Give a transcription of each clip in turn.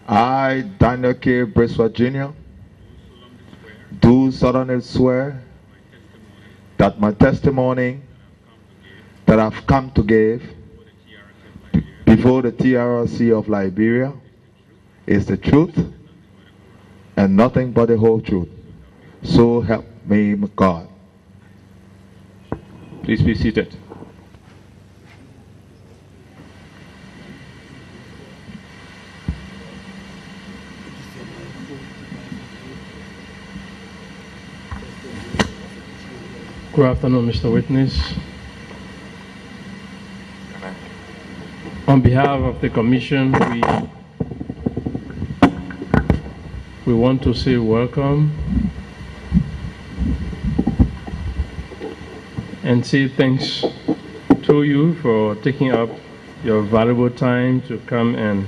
I, Daniel K. Bracewell Jr., do solemnly swear that my testimony that I've come to give before the TRC of Liberia is the truth and nothing but the whole truth. So help me God. Please be seated. Good afternoon, Mr. Witness. On behalf of the Commission, we want to say welcome and say thanks to you for taking up your valuable time to come and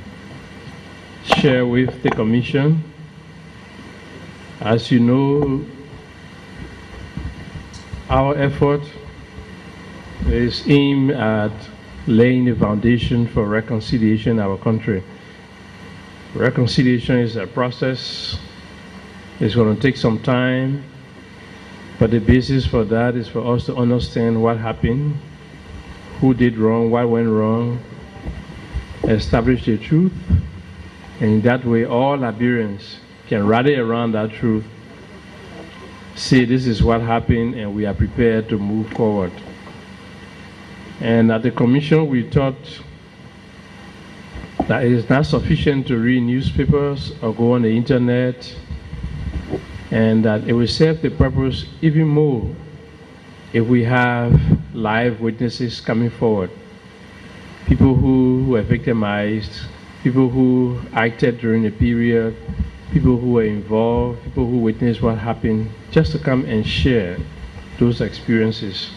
share with the Commission. As you know, our effort is aimed at laying the foundation for reconciliation in our country. Reconciliation is a process. It's going to take some time, but the basis for that is for us to understand what happened, who did wrong, what went wrong, establish the truth, and in that way all Liberians can rally around that truth, say this is what happened, and we are prepared to move forward. And at the Commission, we thought that it is not sufficient to read newspapers or go on the internet, and that it will serve the purpose even more if we have live witnesses coming forward. People who were victimized, people who acted during the period, people who were involved, people who witnessed what happened, just to come and share those experiences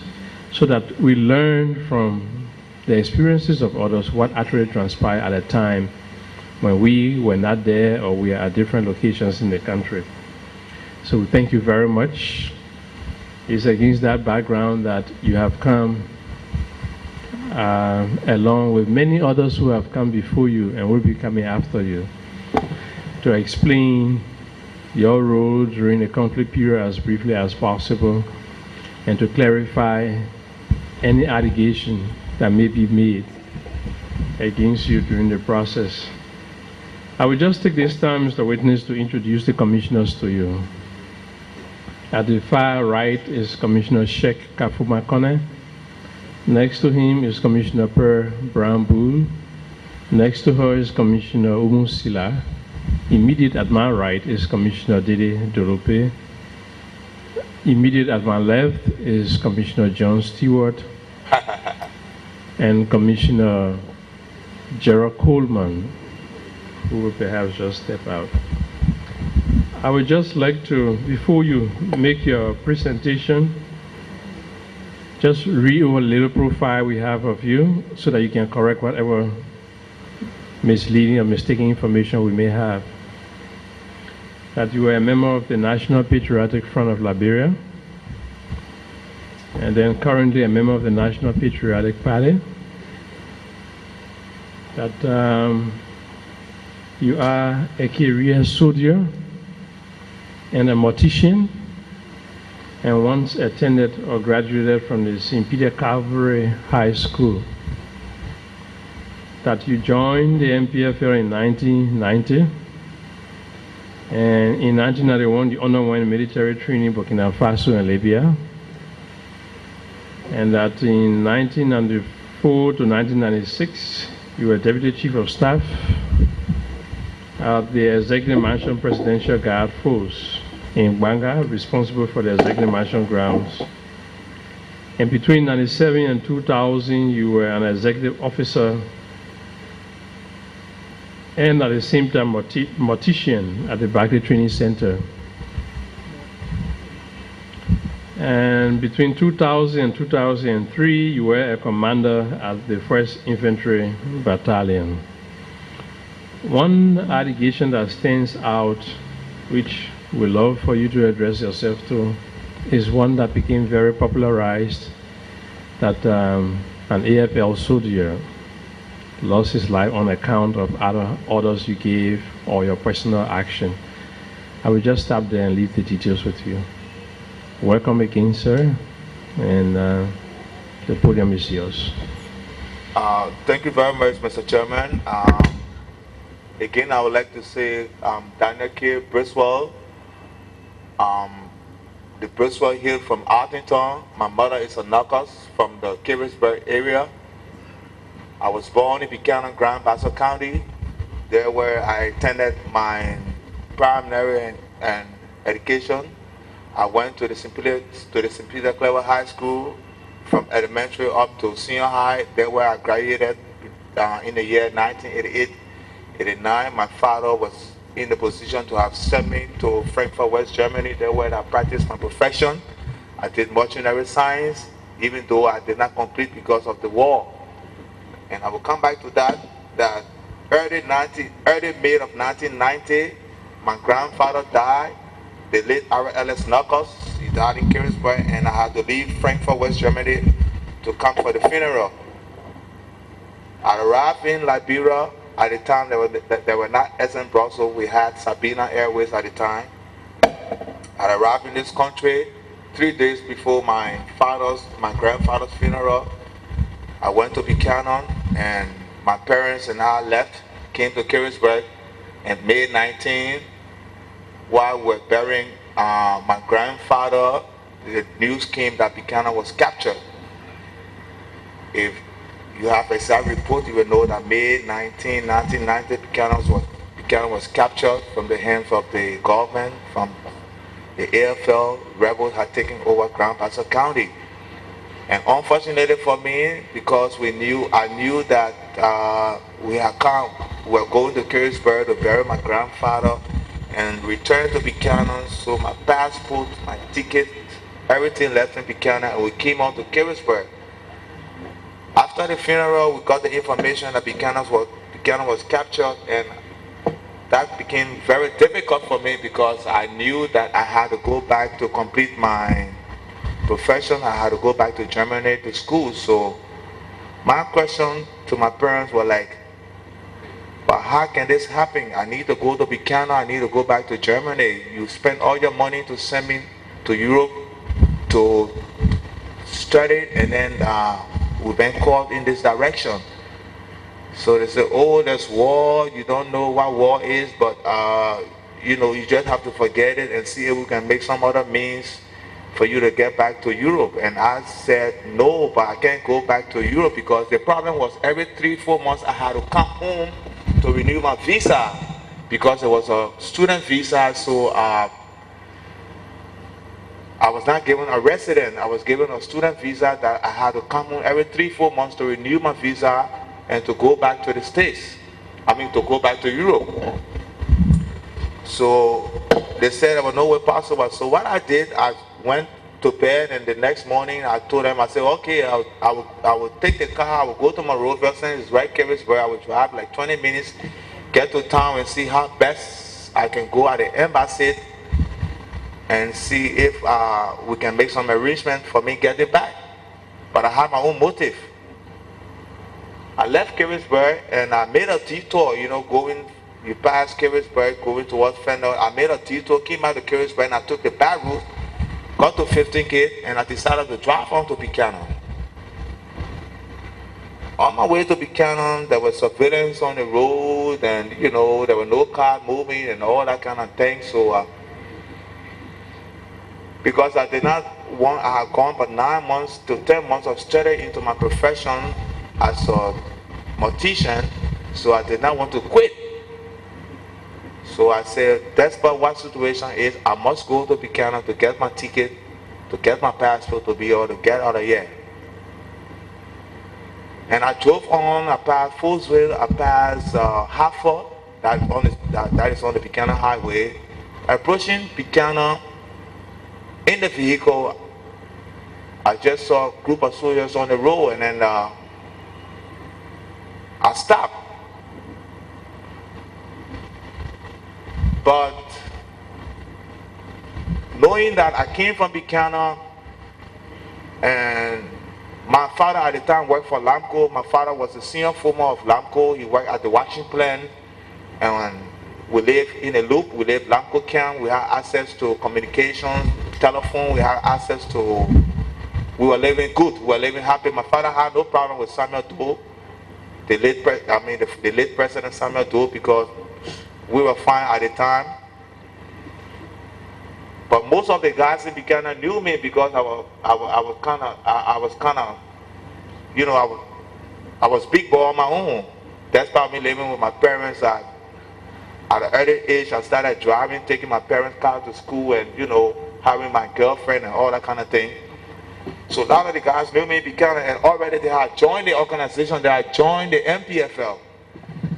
so that we learn from the experiences of others what actually transpired at a time when we were not there or we are at different locations in the country. So we thank you very much. It's against that background that you have come along with many others who have come before you and will be coming after you, to explain your role during the conflict period as briefly as possible and to clarify any allegation that may be made against you during the process. I will just take this time, Mr. Witness, to introduce the commissioners to you. At the far right is Commissioner Sheikh Kafuma Kone. Next to him is Commissioner Per Brown Bull. Next to her is Commissioner Umu Sila. Immediate at my right is Commissioner Dede Dorope. Immediate at my left is Commissioner John Stewart and Commissioner Gerald Coleman, who will perhaps just step out. I would just like to, before you make your presentation, just read over a little profile we have of you so that you can correct whatever misleading or mistaken information we may have. That you were a member of the National Patriotic Front of Liberia, and then currently a member of the National Patriotic Party. That you are a career soldier and a mortician, and once attended or graduated from the St. Peter Cavalry High School. That you joined the NPFL in 1990, and in 1991 you underwent military training in Burkina Faso and Libya, and that in 1994 to 1996 you were Deputy Chief of Staff at the Executive Mansion Presidential Guard Force in Banga, responsible for the Executive Mansion grounds. And between 1997 and 2000 you were an executive officer and at the same time mortician at the Barclay Training Center. And between 2000 and 2003, you were a commander at the 1st Infantry Battalion. One allegation that stands out, which we love for you to address yourself to, is one that became very popularized, that an AFL soldier lost his life on account of other orders you gave or your personal action. I will just stop there and leave the details with you. Welcome again, sir, and the podium is yours. Thank you very much, Mr. Chairman. Again, I would like to say Daniel K. Bracewell, the Bracewell Hill from Arlington. My mother is a Knuckles from the Carisburg area. I was born in Buchanan, Grand Bassa County. There where I attended my primary and education. I went to the St. Peter Clever High School from elementary up to senior high. There where I graduated in the year 1988, 89. My father was in the position to have sent me to Frankfurt, West Germany. There where I practiced my profession. I did veterinary science, even though I did not complete because of the war. And I will come back to that early May of 1990, my grandfather died, the late R.L.S. Knuckles. He died in Carisburg, and I had to leave Frankfurt, West Germany to come for the funeral. I arrived in Liberia. At the time, there were not SN Brussels. We had Sabina Airways at the time. I arrived in this country 3 days before my grandfather's funeral. I went to Buchanan, and my parents and I left, came to Carisburg, and May 19, while we were burying my grandfather, the news came that Buchanan was captured. If you have exact report, you will know that May 19, 1990, Buchanan was captured from the hands of the government, from the AFL. Rebels had taken over Grand Bassa County. And unfortunately for me, because I knew that we were going to Carisburg to bury my grandfather and return to Buchanan. So my passport, my ticket, everything left in Buchanan, and we came on to Carisburg. After the funeral, we got the information that Buchanan was captured, and that became very difficult for me because I knew that I had to go back to complete my profession. I had to go back to Germany to school. So my question to my parents were like, but how can this happen? I need to go to Buchanan. I need to go back to Germany. You spend all your money to send me to Europe to study, and then we've been called in this direction. So they say, oh, there's war. You don't know what war is, but you just have to forget it and see if we can make some other means for you to get back to Europe. And I said, no, but I can't go back to Europe because the problem was every 3-4 months I had to come home to renew my visa because it was a student visa. So I was not given a resident. I was given a student visa that I had to come home every 3-4 months to renew my visa and to go back to the States. To go back to Europe. So they said there was no way possible. So what I did, I went to bed, and the next morning I told them, I said, okay, I will take the car, I will go to my road vessel, it's right Carisburg. I will drive like 20 minutes, get to town and see how best I can go at the embassy and see if we can make some arrangement for me getting back. But I had my own motive. I left Carisburg and I made a detour, you pass Carisburg, going towards Fender. I made a detour, came out of Carisburg, and I took the back route, got to 15 Gate, and I decided to drive on to Buchanan. On my way to Buchanan, there was surveillance on the road, and there were no cars moving and all that kind of thing. So because I had gone for 9 months to 10 months of study into my profession as a mortician, so I did not want to quit. So I said, despite what situation is, I must go to Buchanan to get my ticket, to get my passport, to be able to get out of here. And I drove on, I passed Folesville, I passed Hartford, that is on the Buchanan Highway. Approaching Buchanan, in the vehicle, I just saw a group of soldiers on the road, and then I stopped. But knowing that I came from Buchanan and My father at the time worked for Lamco. My father was the senior foreman of Lamco. He worked at the washing plant, and we lived in a loop. We lived Lamco camp. We had access to communication, telephone. We had access to. We were living good. We were living happy. My father had no problem with Samuel Doe, the late President Samuel Doe, because we were fine at the time. But most of the guys in Buchanan knew me because I was kind of, you know, I was big boy on my own. That's about me living with my parents. At an early age, I started driving, taking my parents' car to school, and you know, having my girlfriend and all that kind of thing. So a lot of the guys knew me in Buchanan, and already they had joined the organization. They had joined the NPFL.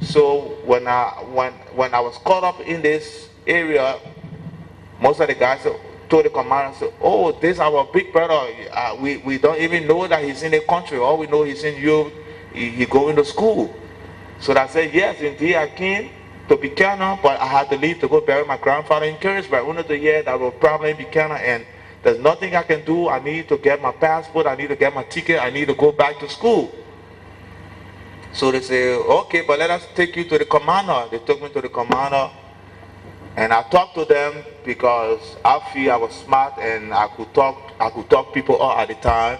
So when I was caught up in this area, most of the guys told the commander, said, "Oh, this is our big brother. We don't even know that he's in the country. All we know he's in Europe. He going to school." So I said, "Yes, indeed, I came to Buchanan, but I had to leave to go bury my grandfather in Carisburg. Only the year that was probably in Buchanan, and there's nothing I can do. I need to get my passport. I need to get my ticket. I need to go back to school." So they say, "Okay, but let us take you to the commander." They took me to the commander. And I talked to them because I feel I was smart and I could talk people out at the time.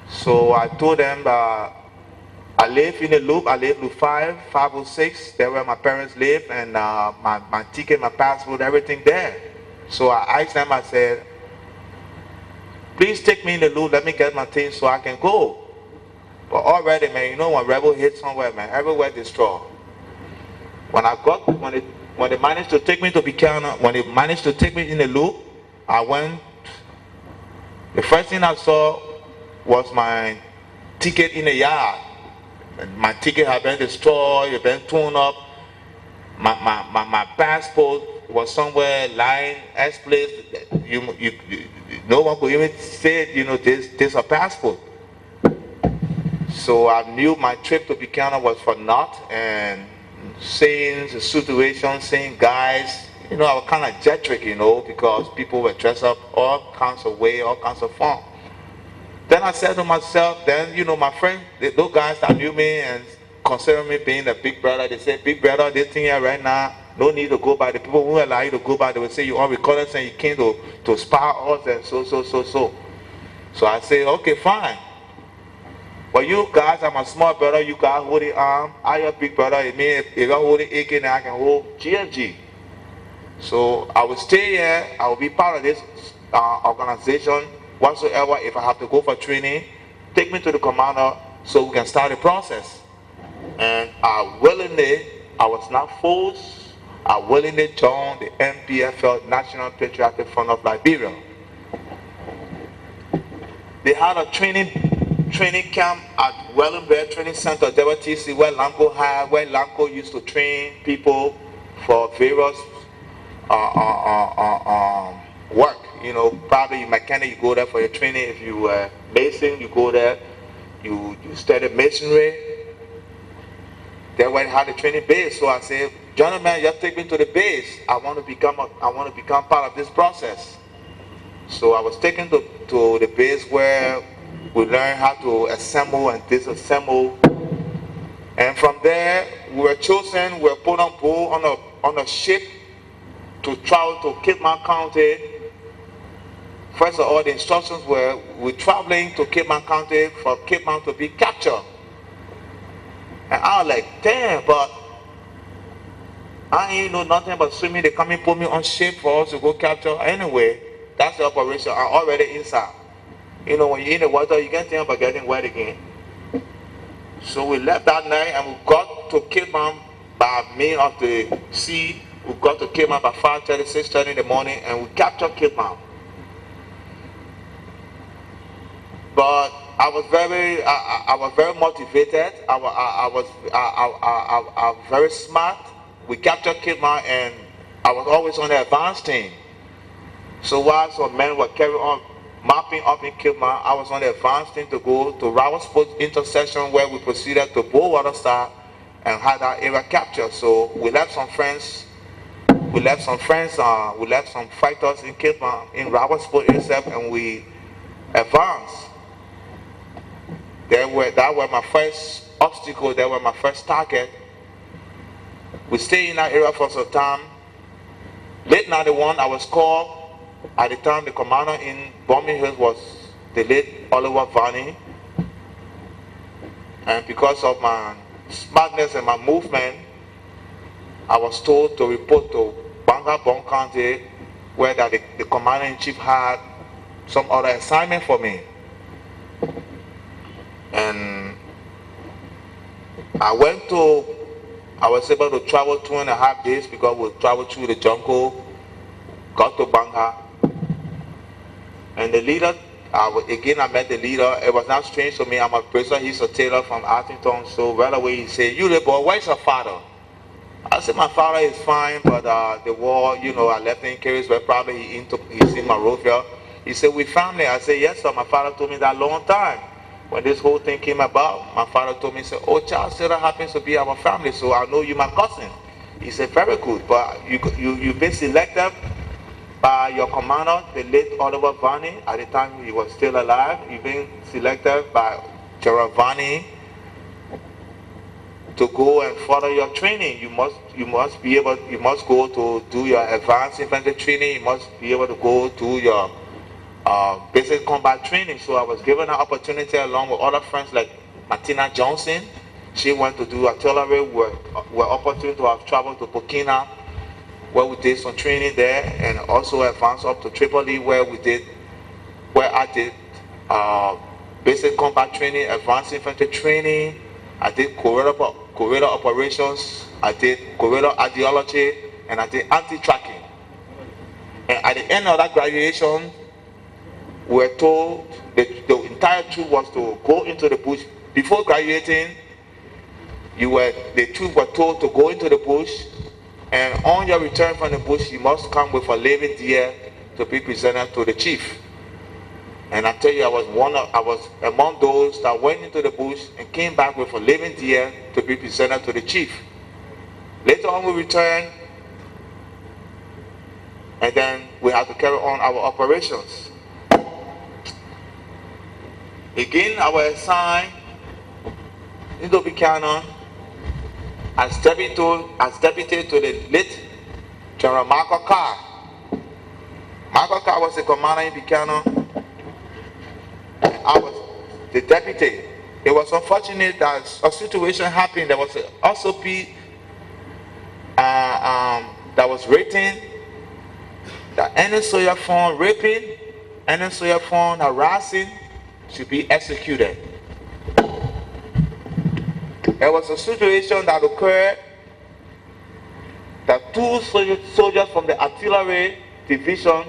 So I told them that I live in a loop. I live loop 506. There where my parents live, and my ticket, my passport, everything there. So I asked them, I said, "Please take me in the loop. Let me get my things so I can go." But already, man, you know when rebel hit somewhere, man, everywhere destroyed. When they managed to take me to Buchanan, when they managed to take me in the loop, I went. The first thing I saw was my ticket in the yard. My ticket had been destroyed, had been torn up. My passport was somewhere lying as placed. No one could even say, you know, this a passport. So I knew my trip to Buchanan was for naught, and seeing the situation, seeing guys, you know, I was kind of jet-trick, you know, because people were dressed up all kinds of way, all kinds of fun. Then I said to myself, then, you know, my friend, those guys that knew me and considered me being a big brother, they said, "Big brother, this thing here right now, no need to go by. The people who allow you to go by, they will say you on recording saying you came to spy us and so. So I say, okay, fine. But you guys are my small brother, you guys hold the arm. I your big brother, it means if I hold the AK, then I can hold GFG. So I will stay here, I will be part of this organization whatsoever. If I have to go for training, take me to the commander so we can start the process." And I was not forced, I willingly joined the NPFL National Patriotic Front of Liberia. They had a training camp at Wellenberg Training Center, WTC, where Lamco used to train people for various work. You know, probably you mechanic, you go there for your training. If you were mason, you go there, you studied masonry. They went had a training base. So I said, "Gentlemen, just take me to the base. I want to become part of this process." So I was taken to the base where we learned how to assemble and disassemble. And from there, we were chosen, we were put on board on a ship to travel to Cape Mount County. First of all, the instructions were, we're traveling to Cape Mount County for Cape Mount to be captured. And I was like, damn, but I ain't know nothing about swimming. They come and put me on ship for us to go capture. Anyway, that's the operation. I'm already inside. You know, when you're in the water, you can't think about getting wet again. So we left that night and we got to Cape Mount by means of the sea. We got to Cape Mount by 5:30, 6:30 in the morning, and we captured Cape Mount. But I was very motivated. I was very smart. We captured Cape Mount, and I was always on the advance team. So while some men were carrying on mapping up in Cape Mount, I was on the advance team to go to Rawalsport intersection, where we proceeded to Bullwater Star and had that area captured. So we left some friends. We left some fighters in Cape Mount in Rawalsport itself, and we advanced. that were my first obstacle, that were my first target. We stayed in that area for some time. Late 91, I was called. At the time, the commander in Bombing Hills was the late Oliver Varney. And because of my smartness and my movement, I was told to report to Bangor County, where that the commander-in-chief had some other assignment for me. And I was able to travel 2.5 days because we traveled through the jungle, got to Bangor. And the leader, again I met the leader. It was not strange to me. I'm a Bracewell, he's a tailor from Arlington. So right away he said, "You little boy, where's your father?" I said, "My father is fine, but the war, I left him in Caris, where probably he's in Monrovia." He said, "We family." I said, "Yes, sir. My father told me that long time. When this whole thing came about, my father told me, he said, 'Oh, Charles Sarah happens to be our family, so I know you my cousin.'" He said, "Very good, but you've been selected by your commander, the late Oliver Varney. At the time he was still alive. You've been selected by General Varney to go and further your training. You must go to do your advanced infantry training. You must be able to go to your basic combat training." So I was given an opportunity along with other friends like Martina Johnson. She went to do artillery. We're opportunity to have traveled to Burkina, where we did some training there, and also advanced up to Tripoli, where I did basic combat training, advanced infantry training. I did guerrilla operations. I did guerrilla ideology, and I did anti-tracking. And at the end of that graduation, we were told the entire troop was to go into the bush. Before graduating, the troop were told to go into the bush, and on your return from the bush, you must come with a living deer to be presented to the chief. And I tell you, I was among those that went into the bush and came back with a living deer to be presented to the chief. Later on, we returned, and then we had to carry on our operations. Again, I was assigned into Buchanan as deputy to the late General Michael Carr. Michael Carr was the commander in Buchanan, and I was the deputy. It was unfortunate that a situation happened. There was an SOP that was written that any soldier found raping, any soldier found harassing should be executed. There was a situation that occurred that 2 soldiers from the artillery division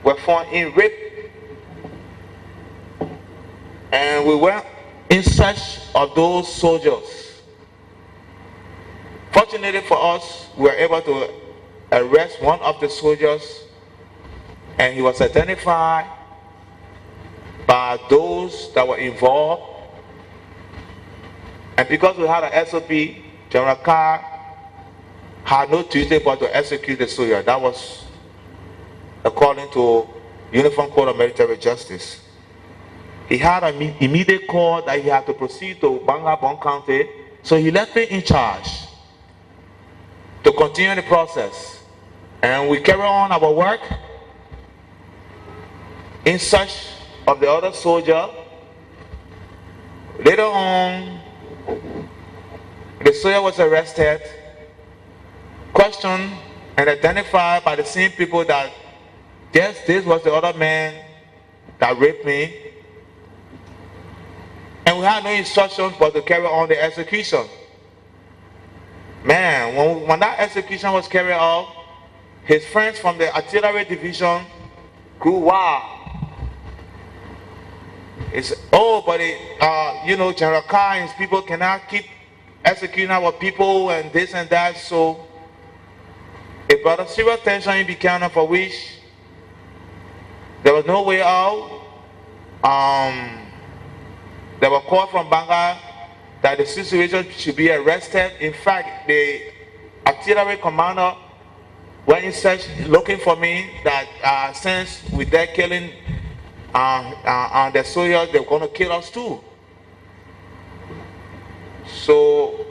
were found in rape, and we went in search of those soldiers. Fortunately for us, we were able to arrest one of the soldiers, and he was identified by those that were involved. And because we had an SOP, General Carr had no duty but to execute the soldier. That was according to Uniform Code of Military Justice. He had an immediate call that he had to proceed to Bangor County, so he left me in charge to continue the process. And we carry on our work in search of the other soldier. Later on, the soldier was arrested, questioned, and identified by the same people that yes, this was the other man that raped me. And we had no instructions but to carry on the execution. Man, when that execution was carried out, his friends from the artillery division grew wild. It's, "Oh, but General Carr and his people cannot keep executing our people and this and that." So it brought a serious tension in Buchanan, for which there was no way out. There were calls from Bangor that the situation should be arrested. In fact, the artillery commander went in search looking for me, that since we're there killing the soldiers, they're going to kill us too. So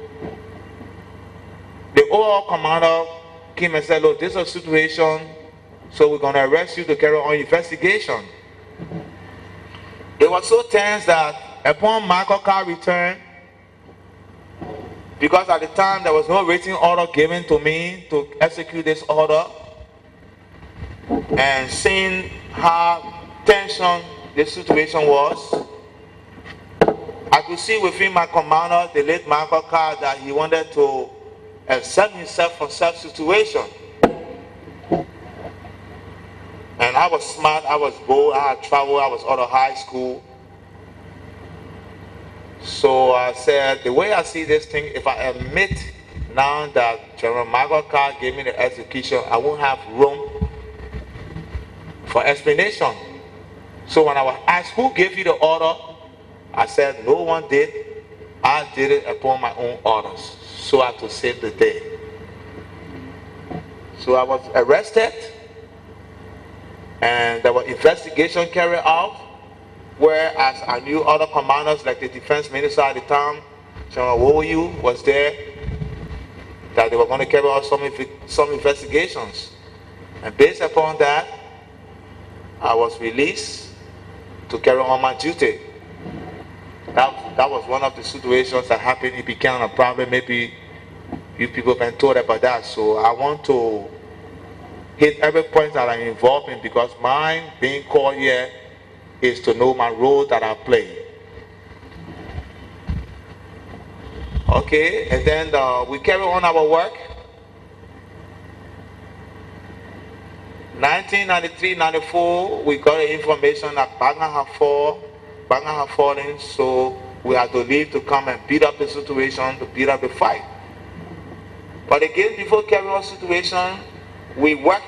the overall commander came and said, look, this is a situation, so we're going to arrest you to carry on investigation. It was so tense that upon Michael Carr's return, because at the time there was no written order given to me to execute this order, and seeing how tension the situation was, I could see within my commander, the late Michael Carr, that he wanted to exempt himself from such situation. And I was smart, I was bold, I had traveled, I was out of high school. So I said, the way I see this thing, if I admit now that General Michael Carr gave me the execution, I won't have room for explanation. So when I was asked, who gave you the order? I said, no one did. I did it upon my own orders, so as to save the day. So I was arrested, and there was investigation carried out, whereas I knew other commanders like the defense minister at the time, General Woyu, was there, that they were going to carry out some investigations. And based upon that, I was released to carry on my duty. That was one of the situations that happened. It became a problem. Maybe you people have been told about that. So I want to hit every point that I'm involved in, because mine being called here is to know my role that I play. Okay, and then we carry on our work. 1993-94, we got the information that Banga had fallen, so we had to leave to come and beat up the situation, to beat up the fight. But again, before carrying on situation, we worked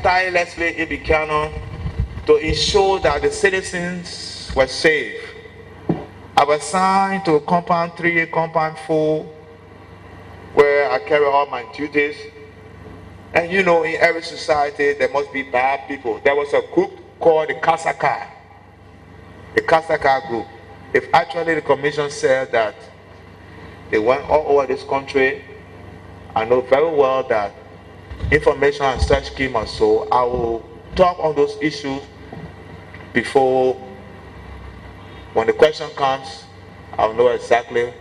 tirelessly in Buchanan to ensure that the citizens were safe. I was assigned to Compound 3, Compound 4, where I carry out my duties. And you know, in every society, there must be bad people. There was a group called the Kasaka group. If actually the commission said that they went all over this country, I know very well that information and such came or so. I will talk on those issues before, when the question comes, I'll know exactly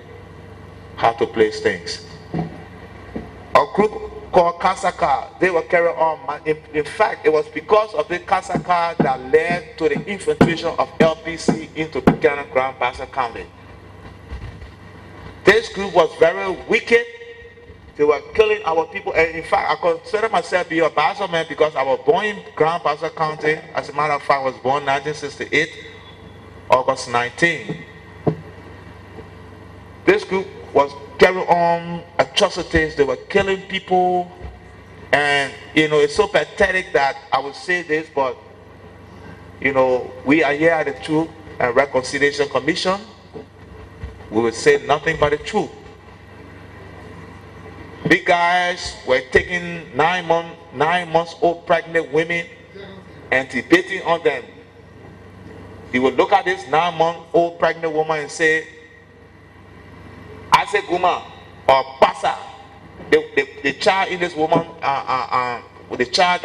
how to place things. A group called Kasaka, they were carrying on. In fact, it was because of the Kasaka that led to the infiltration of LPC into Buchanan, Grand Bassa County. This group was very wicked. They were killing our people, and in fact, I consider myself be a Bassa man because I was born in Grand Bassa County. As a matter of fact, I was born 1968, August 19. This group was carrying on atrocities. They were killing people, and you know, it's so pathetic that I would say this, but you know, we are here at the Truth and Reconciliation Commission. We will say nothing but the truth. Big guys were taking 9 months old pregnant women and debating on them. You will look at this 9-month-old pregnant woman and say, Aseguma or Pasa. The child in this woman, the child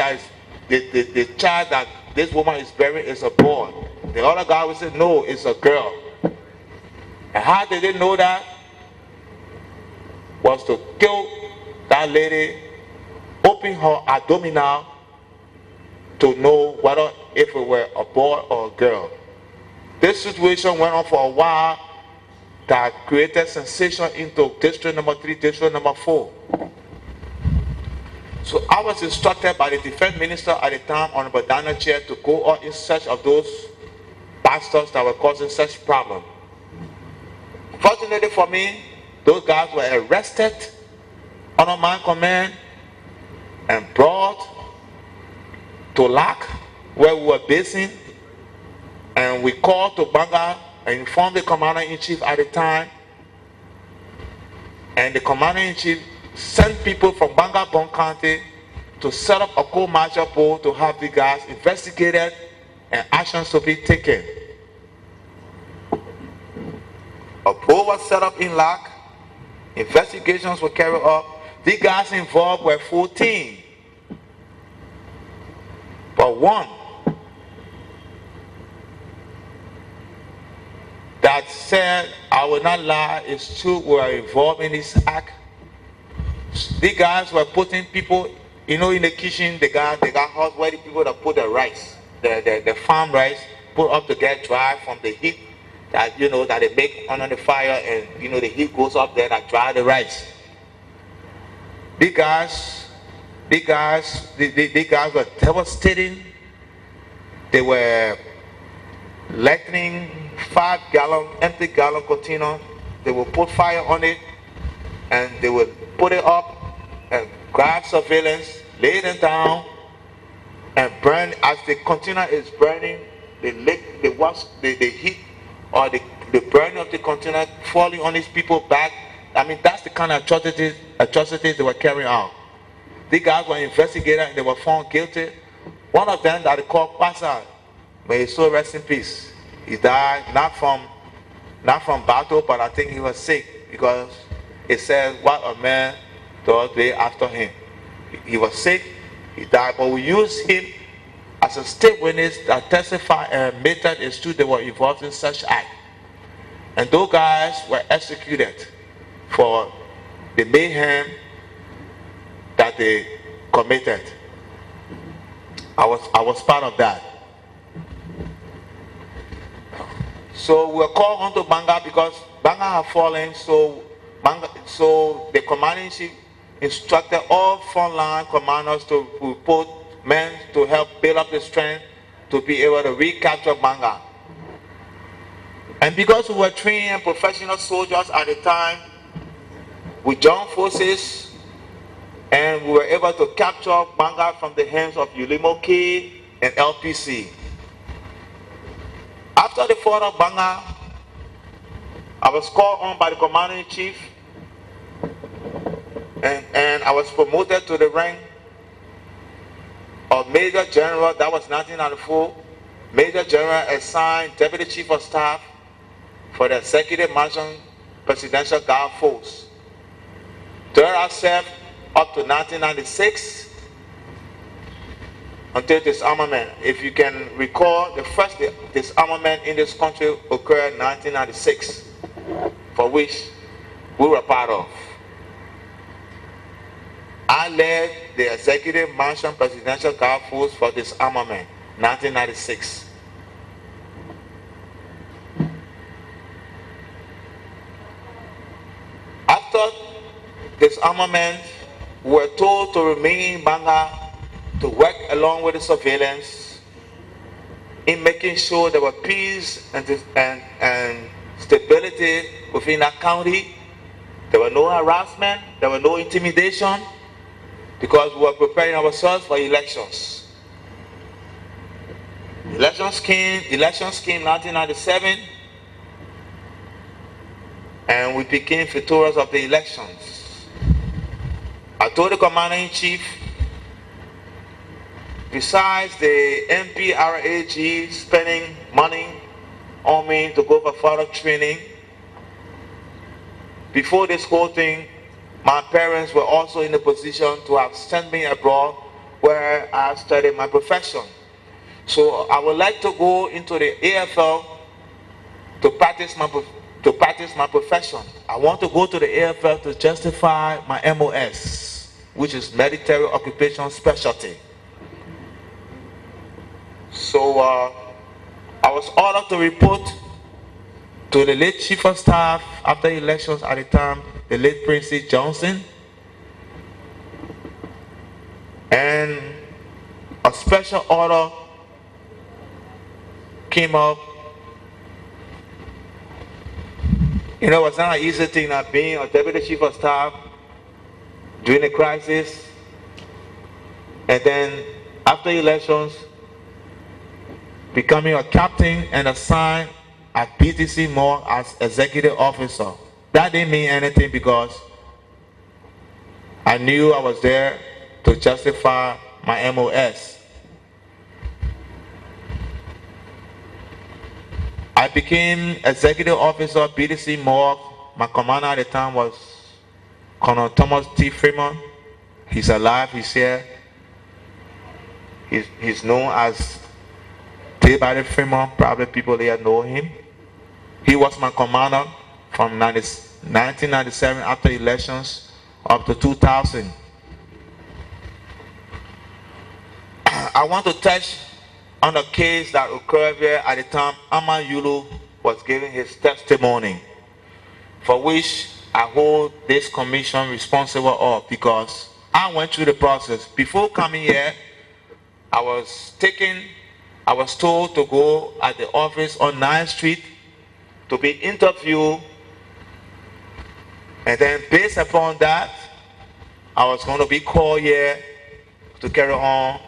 that this woman is bearing is a boy. The other guy will say, no, it's a girl. And how did they know that? Was to kill that lady, open her abdominal to know whether if it were a boy or a girl. This situation went on for a while, that created sensation into district number 3, district number 4. So I was instructed by the defense minister at the time, Honorable Dana Chair, to go out in search of those bastards that were causing such problem. Fortunately for me, those guys were arrested under my command and brought to LAC, where we were basing, and we called to Banga and informed the commander-in-chief at the time, and the commander-in-chief sent people from Bangabong County to set up a co-martial pool to have the guys investigated and actions to be taken. A poll was set up in Lac. Investigations were carried out. The guys involved were 14. But one that said, I will not lie, it's true, were involved in this act. The guys were putting people, in the kitchen, they got hot, where the people that put the rice, the farm rice, put up to get dry from the heat that, that they make under the fire, and, the heat goes up there that dry the rice. The guys were devastating. They were lightning 5-gallon, empty gallon container. They would put fire on it, and they would put it up and grab surveillance, lay them down, and burn. As the container is burning, the heat or the burning of the container falling on these people's back. I mean, that's the kind of atrocities they were carrying out. The guys were investigated and they were found guilty. One of them that they called Bassa, may his soul rest in peace. He died not from battle, but I think he was sick, because it says what a man does day after him. He was sick, he died, but we used him as a state witness that testified and admitted that it's true they were involved in such act. And those guys were executed for the mayhem that they committed. I was part of that. So we were called onto Banga because Banga had fallen. So the commanding-in-chief instructed all frontline commanders to put men to help build up the strength to be able to recapture Banga. And because we were trained professional soldiers at the time, we joined forces and we were able to capture Banga from the hands of Ulimo K and LPC. After the fall of Banga, I was called on by the commander-in-chief, and I was promoted to the rank of Major General. That was 1994. Major General assigned Deputy Chief of Staff for the Executive Mansion Presidential Guard Force. There I served up to 1996 until disarmament. If you can recall, the first disarmament in this country occurred in 1996, for which we were part of. I led the Executive Mansion Presidential Guard Force for disarmament, 1996. After disarmament, we were told to remain in Banga to work along with the surveillance in making sure there were peace and stability within that county. There were no harassment, there were no intimidation, because we were preparing ourselves for elections. Elections came 1997, and we became victorious of the elections. I told the commander-in-chief, besides the NPRAG spending money on me to go for further training, before this whole thing, my parents were also in a position to have sent me abroad where I studied my profession. So I would like to go into the AFL to practice my profession. I want to go to the AFL to justify my MOS, which is Military Occupation Specialty. So I was ordered to report to the late Chief of Staff after elections at the time, the late Prince Johnson, and a special order came up. It was not an easy thing not being a Deputy Chief of Staff during the crisis, and then after elections, becoming a captain and assigned at BTC Mall as executive officer. That didn't mean anything because I knew I was there to justify my MOS. I became executive officer of BDC Morgue. My commander at the time was Colonel Thomas T. Freeman. He's alive, he's here. He's known as Day-by-Day Freeman. Probably people here know him. He was my commander from 1997 after elections up to 2000. I want to touch on a case that occurred here at the time Ama Yulu was giving his testimony, for which I hold this commission responsible of, because I went through the process. Before coming here, I was told to go at the office on 9th Street to be interviewed, and then based upon that, I was going to be called here to carry on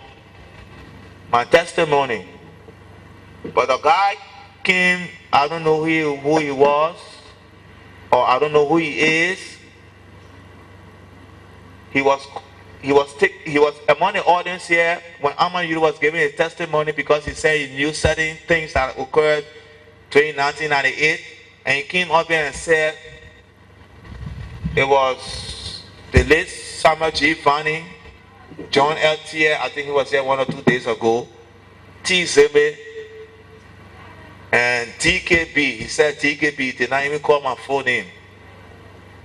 my testimony. But the guy came, I don't know who he was, or I don't know who he is. He was among the audience here when Aman was giving his testimony, because he said he knew certain things that occurred during 1998, and he came up here and said it was the late Samuel G. Fanning, John L. Tier, I think he was here 1 or 2 days ago, T. Zebe, and DKB. He said DKB, did not even call my full name.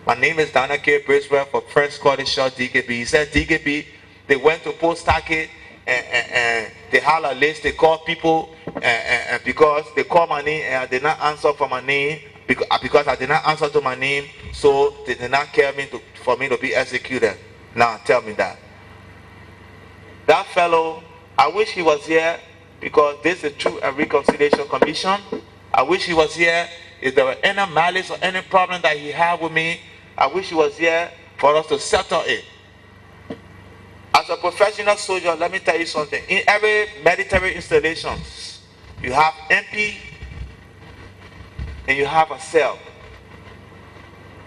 My name is Dana K. Bracewell, for friends called it short DKB. He said DKB, they went to Post Target and they had a list, they called people, and because they called my name and I did not answer for my name, because I did not answer to my name, so they did not care for me to be executed. Now tell me that. That fellow, I wish he was here, because this is a Truth and Reconciliation Commission. I wish he was here. If there were any malice or any problem that he had with me, I wish he was here for us to settle it. As a professional soldier, let me tell you something. In every military installation, you have MP and you have a cell.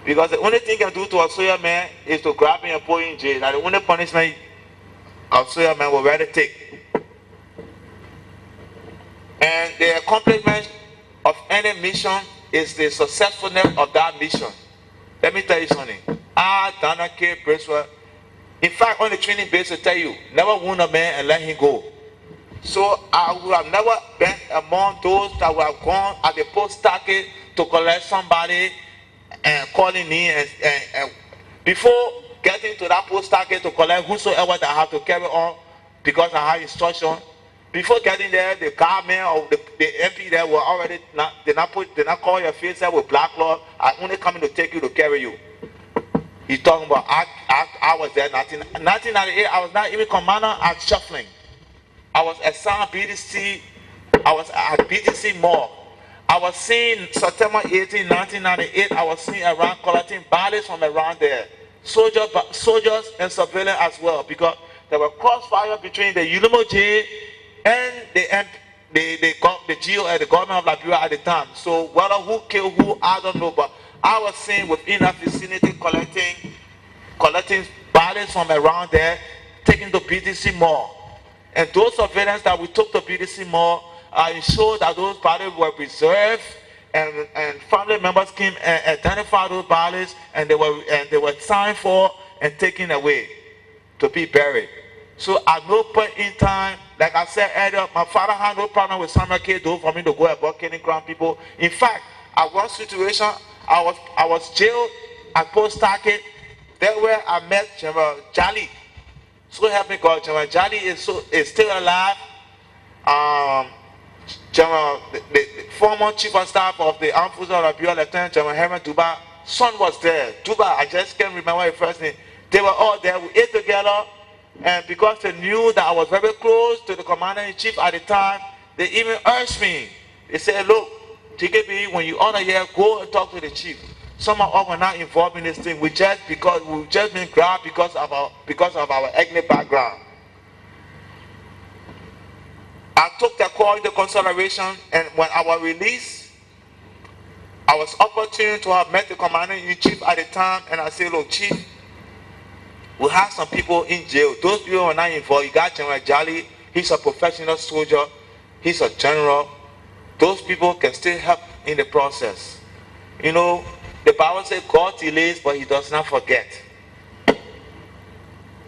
Because the only thing you can do to a soldier man is to grab him and put him in jail. That's the only punishment a soldier man will rather take. And the accomplishment of any mission is the successfulness of that mission. Let me tell you something. Dana K. Bracewell, in fact, on the training base, to tell you, never wound a man and let him go. So I would have never been among those that would have gone at the post target to collect somebody and calling me and before getting to that post target to collect whosoever that I have to carry on, because I had instruction. Before getting there, the government or the MP there were already did not call your face there with black cloth. I only coming to take you to carry you. He's talking about I was there 1998. I was not even commander at Shuffling. I was assigned BDC. I was at BDC Morgue. I was seen September 18, 1998. I was seen around collecting bodies from around there, soldiers and civilians as well, because there were crossfire between the Ulimo J and the GO, the government of Liberia at the time. So whether who killed who, I don't know, but I was seen within that vicinity collecting bodies from around there, taking to BDC Morgue. And those surveillance that we took to BDC Morgue ensured that those bodies were preserved, and family members came and identified those bodies, and they were signed for and taken away to be buried. So at no point in time, like I said earlier, my father had no problem with Samuel K. Doe for me to go about killing ground people. In fact, at one situation, I was jailed at Post Target. There where I met General Jali. So help me God, General Jali is still alive. The former chief of staff of the Armed Forces of Liberia, Lieutenant General Herman Duba, son was there. Duba, I just can't remember his first name. They were all there. We ate together. And because they knew that I was very close to the commander-in-chief at the time, they even urged me. They said, look, TKB, when you honor here, go and talk to the chief. Some of us were not involved in this thing. We've just been grabbed because of our ethnic background. I took the call into consideration, and when I was released, I was opportune to have met the commander-in-chief at the time, and I said, look, chief, we have some people in jail. Those people were not involved. You got General Jali. He's a professional soldier. He's a general. those people can still help in the process. You know, the Bible says God delays, but he does not forget.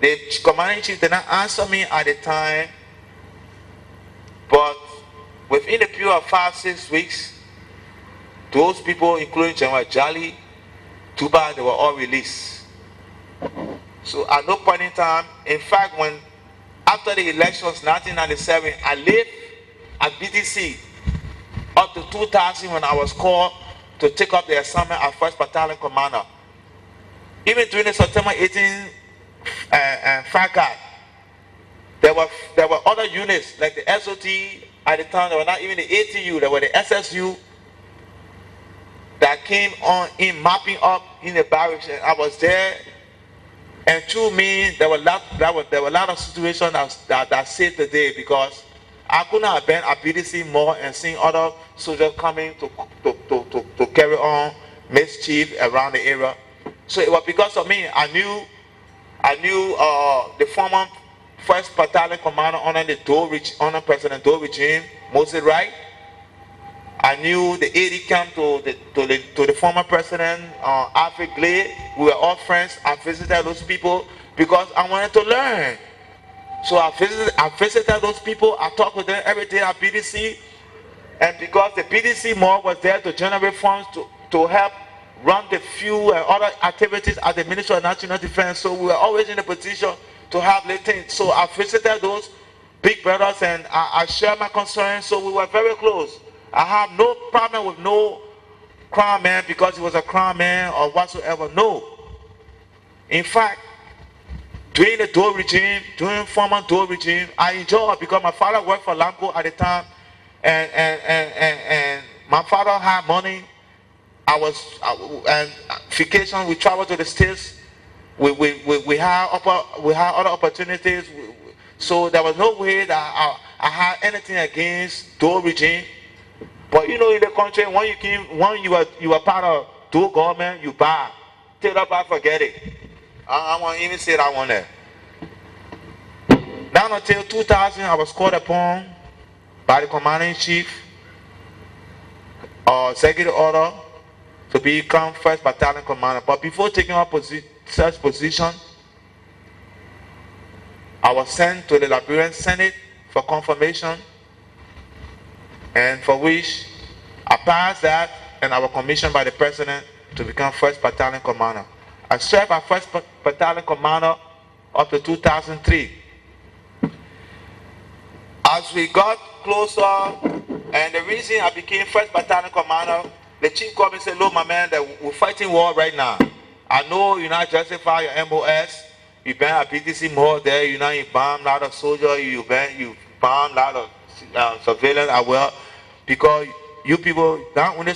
The commanding chief did not answer me at the time, but within a period of 5-6 weeks, those people, including General Jolly, Tuba, they were all released. So at no point in time, in fact, when after the elections 1997, I lived at BTC up to 2000 when I was called to take up the assignment as 1st Battalion Commander. Even during the September 18 fracas, there were other units like the SOT at the time. They were not even the ATU. There were the SSU that came on in mapping up in the barracks, and I was there. And to me, there were a lot of situations that saved the day, because I couldn't have been at BDC more and seeing other soldiers coming to carry on mischief around the area. So it was because of me. I knew the former 1st Battalion Commander under President Doe regime, Moses Wright. I knew the AD camp to the former president, Alfred Glade. We were all friends. I visited those people because I wanted to learn. So I visited those people. I talked with them every day at BDC. And because the BDC mall was there to generate funds to help run the fuel and other activities at the Ministry of National Defense, so we were always in a position to have little things. So I visited those big brothers and I shared my concerns, so we were very close. I have no problem with no crown man because he was a crown man or whatsoever. No. In fact, during the Doe regime, during former Doe regime, I enjoyed it because my father worked for Lamco at the time, and my father had money. And vacation. We traveled to the States. We had other opportunities. So there was no way that I had anything against Doe regime. But you know, in the country, when you were part of Doe government, you buy. Take up, I forget it. I won't even say that one there. Now until 2000, I was called upon by the commanding chief, executive order, to become 1st Battalion Commander. But before taking up such position, I was sent to the Liberian Senate for confirmation, and for which I passed that, and I was commissioned by the President to become 1st Battalion Commander. I served as 1st Battalion Commander up to 2003. As we got closer, and the reason I became 1st Battalion Commander, the chief called me and said, "Look, my man, that we're fighting war right now. I know you're not justify your MOS. You've been at BTC more there. You know, you bomb a lot of soldiers. You bomb a lot of surveillance as well. Because you people, not only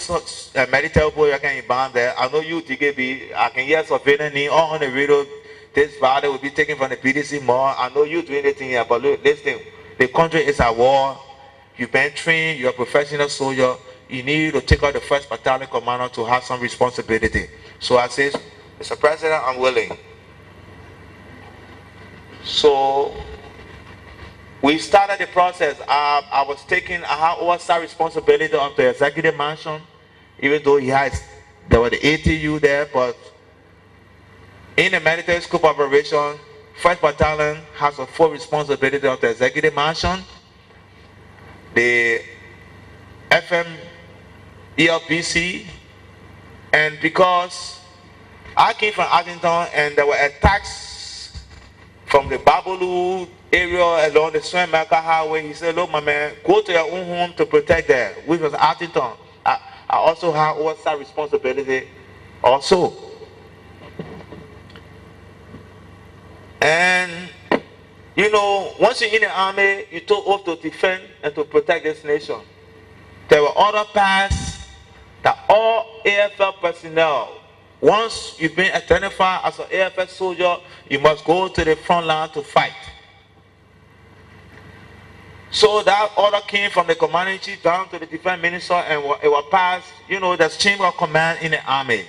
military boy, you can bomb there. I know you, TKB, I can hear surveillance all on the radio. This body will be taken from the BTC more. I know you doing anything here, but look, listen, the country is at war. You've been trained. You're a professional soldier. You need to take out the 1st Battalion Commander to have some responsibility." So I said, "Mr. President, I'm willing." So we started the process. I had oversight responsibility of the executive mansion, even though there were the ATU there, but in the military scope operation, 1st Battalion has a full responsibility of the executive mansion, the FM ELPC, and because I came from Arlington and there were attacks from the Babalu area along the Swamaka Highway, he said, "Look, my man, go to your own home to protect that," which was Arlington. I also have oversight responsibility also. And you know, once you're in the army, you took oath to defend and to protect this nation. There were other paths that all AFL personnel, once you've been identified as an AFL soldier, you must go to the front line to fight. So that order came from the commanding chief down to the defense minister, and it was passed. You know, there's chain of command in the army.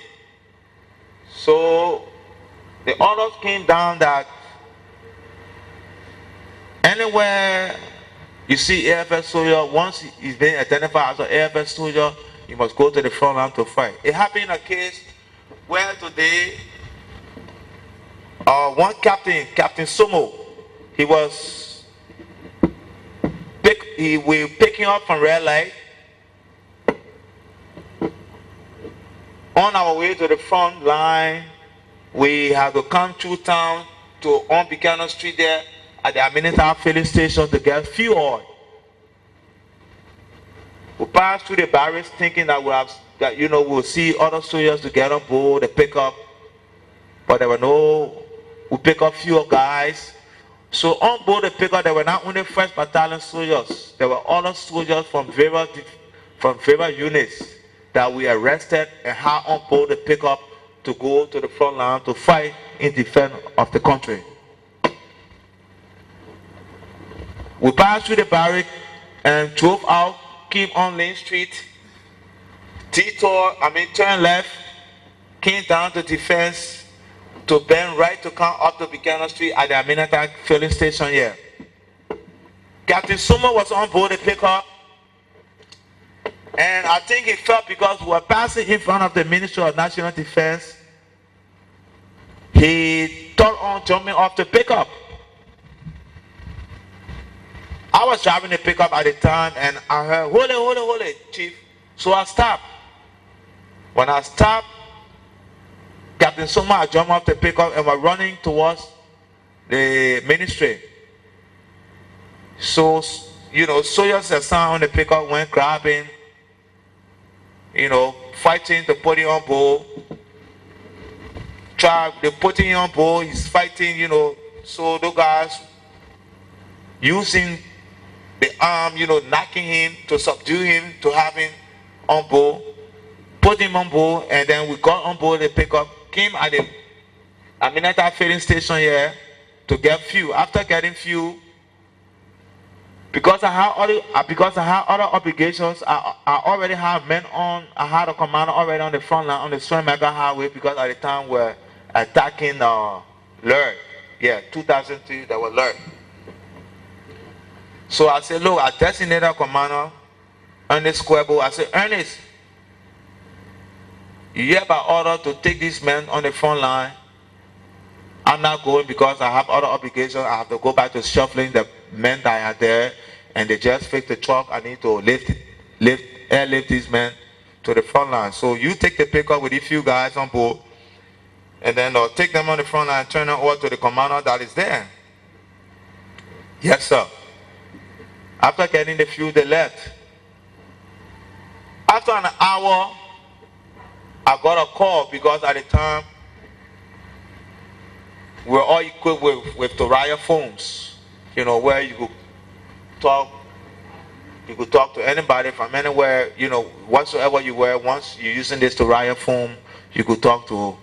So the orders came down that anywhere You see, AFL soldier, once he's been identified as an AFL soldier, he must go to the front line to fight. It happened in a case where today, one captain, Captain Sumo, we picking up from red light on our way to the front line. We had to come through town to on Buchanan Street there at the Aminata filling station to get fuel oil. We passed through the barracks thinking that we'll see other soldiers to get on board the pickup, but there were no. We pick up few guys. So on board the pickup, there were not only 1st Battalion soldiers, there were other soldiers from various units that we arrested and had on board the pickup to go to the front line to fight in defense of the country. We passed through the barrack and drove out, came on Lane Street, turned left, came down to defense, to bend right to come up to Buchanan Street at the Aminata filling station here. Captain Sumo was on board the pickup, and I think he felt because we were passing in front of the Ministry of National Defense, he thought on jumping off the pickup. I was driving the pickup at the time, and I heard, hold it, Chief. So I stopped. When I stopped, Captain Sumo jumped off the pickup and was running towards the ministry. So, soldiers that sound on the pickup went grabbing, fighting to put him on board. They put him on board, he's fighting, so those guys using the arm, knocking him to subdue him, to have him on board, put him on board, and then we got on board the pickup, came at the Aminata filling station here to get fuel. After getting fuel, because I had other obligations, I already had men on. I had a commander already on the front line on the Swamega Highway, because at the time we're attacking Lurd. Yeah, 2003, that was Lurd. So I said, look, I designated a commander on the square board. I said, Ernest, you hereby order to take these men on the front line. I'm not going because I have other obligations. I have to go back to shuffling the men that are there, and they just fixed the truck. I need to airlift these men to the front line. So you take the pickup with these few guys on board, and then take them on the front line, turn them over to the commander that is there. Yes, sir. After getting the fuel, they left. After an hour, I got a call, because at the time we were all equipped with Toraya phones, where you could talk to anybody from anywhere, whatsoever you were. Once you're using this Toraya phone, you could talk to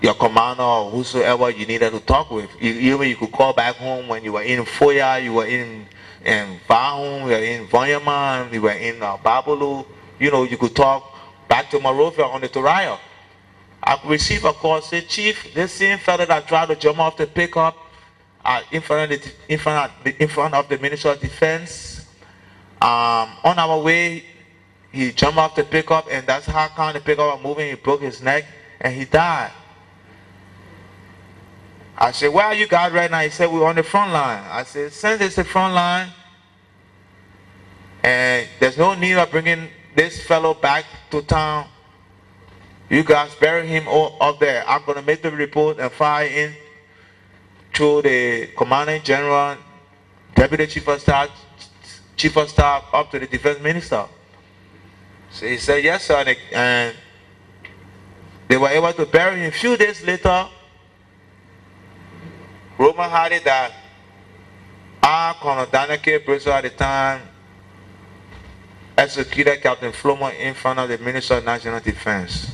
your commander or whosoever you needed to talk with. Even you could call back home when you were in Foya, you were in Vahum, you were in Vanyaman, you were in Babulu. You could talk back to Monrovia on the Toraya. I received a call, say, Chief, this same fellow that tried to jump off the pickup in front of the Ministry of Defense, on our way, he jumped off the pickup, and that's how come the pickup was moving. He broke his neck and he died. I said, where are you guys right now? He said, we're on the front line. I said, since it's the front line, and there's no need of bringing this fellow back to town, you guys bury him up there. I'm going to make the report and file in to the Commanding General, Deputy Chief of Staff, up to the Defense Minister. So he said, yes, sir, and they were able to bury him. A few days later, Roman had it that our Colonel Daniel K. Bracewell at the time executed Captain Flomo in front of the Minister of National Defense.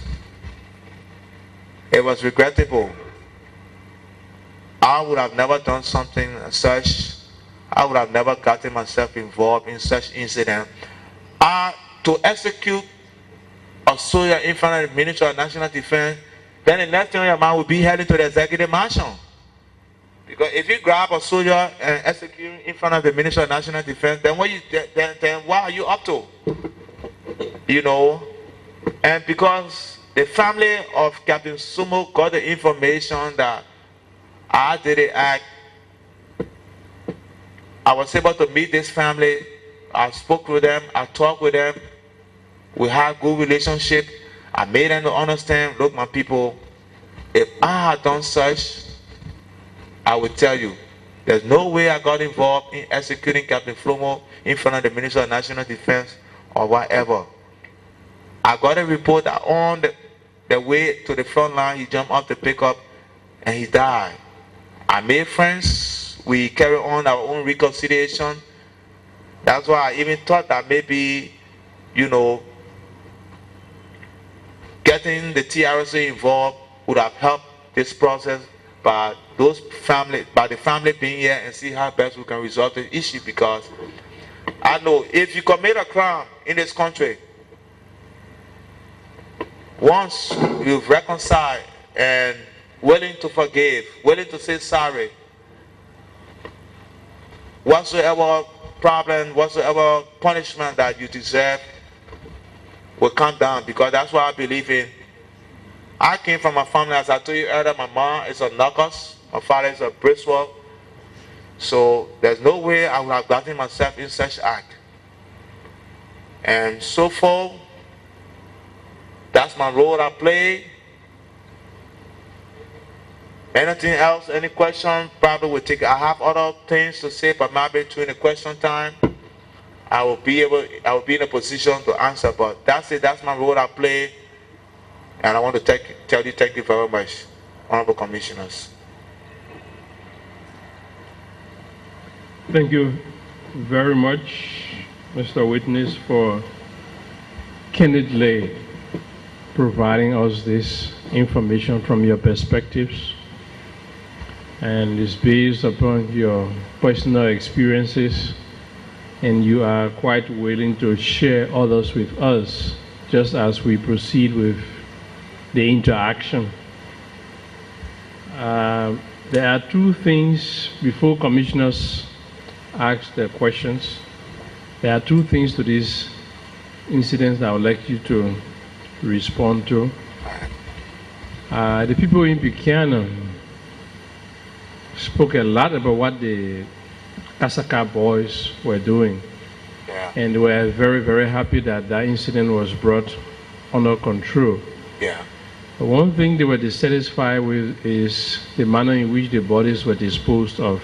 It was regrettable. I would have never done something such. I would have never gotten myself involved in such incident. To execute a soldier in front of the Minister of National Defense, then the next thing on your mind would be heading to the executive mansion. Because if you grab a soldier and execute him in front of the Minister of National Defense, then what are you up to? You know, and because the family of Captain Sumo got the information that I did the act, I was able to meet this family. I spoke with them, I talked with them. We had good relationship. I made them to understand, look, my people, if I had done such, I would tell you, there's no way I got involved in executing Captain Flomo in front of the Minister of National Defense or whatever. I got a report that on the way to the front line, he jumped off the pickup and he died. I made friends. We carried on our own reconciliation. That's why I even thought that maybe, you know, getting the TRC involved would have helped this process, but the family being here and see how best we can resolve the issue, because I know if you commit a crime in this country, once you've reconciled and willing to forgive, willing to say sorry, whatsoever problem, whatsoever punishment that you deserve will come down, because that's what I believe in. I came from a family, as I told you earlier, my mom is a Knockers, my father is a Bracewell. So there's no way I would have gotten myself in such act. And so far, that's my role I play. Anything else, any question, probably will take. I have other things to say, but maybe during the question time, I will be in a position to answer. But that's it, that's my role I play. And I want to tell you thank you very much, Honorable Commissioners. Thank you very much, Mr. Witness, for candidly providing us this information from your perspectives. And it's based upon your personal experiences, and you are quite willing to share others with us just as we proceed with the interaction. There are two things before commissioners ask their questions. There are two things to these incidents that I would like you to respond to. The people in Buchanan spoke a lot about what the Kasaka boys were doing. Yeah. And they were very, very happy that that incident was brought under control. Yeah. But one thing they were dissatisfied with is the manner in which the bodies were disposed of.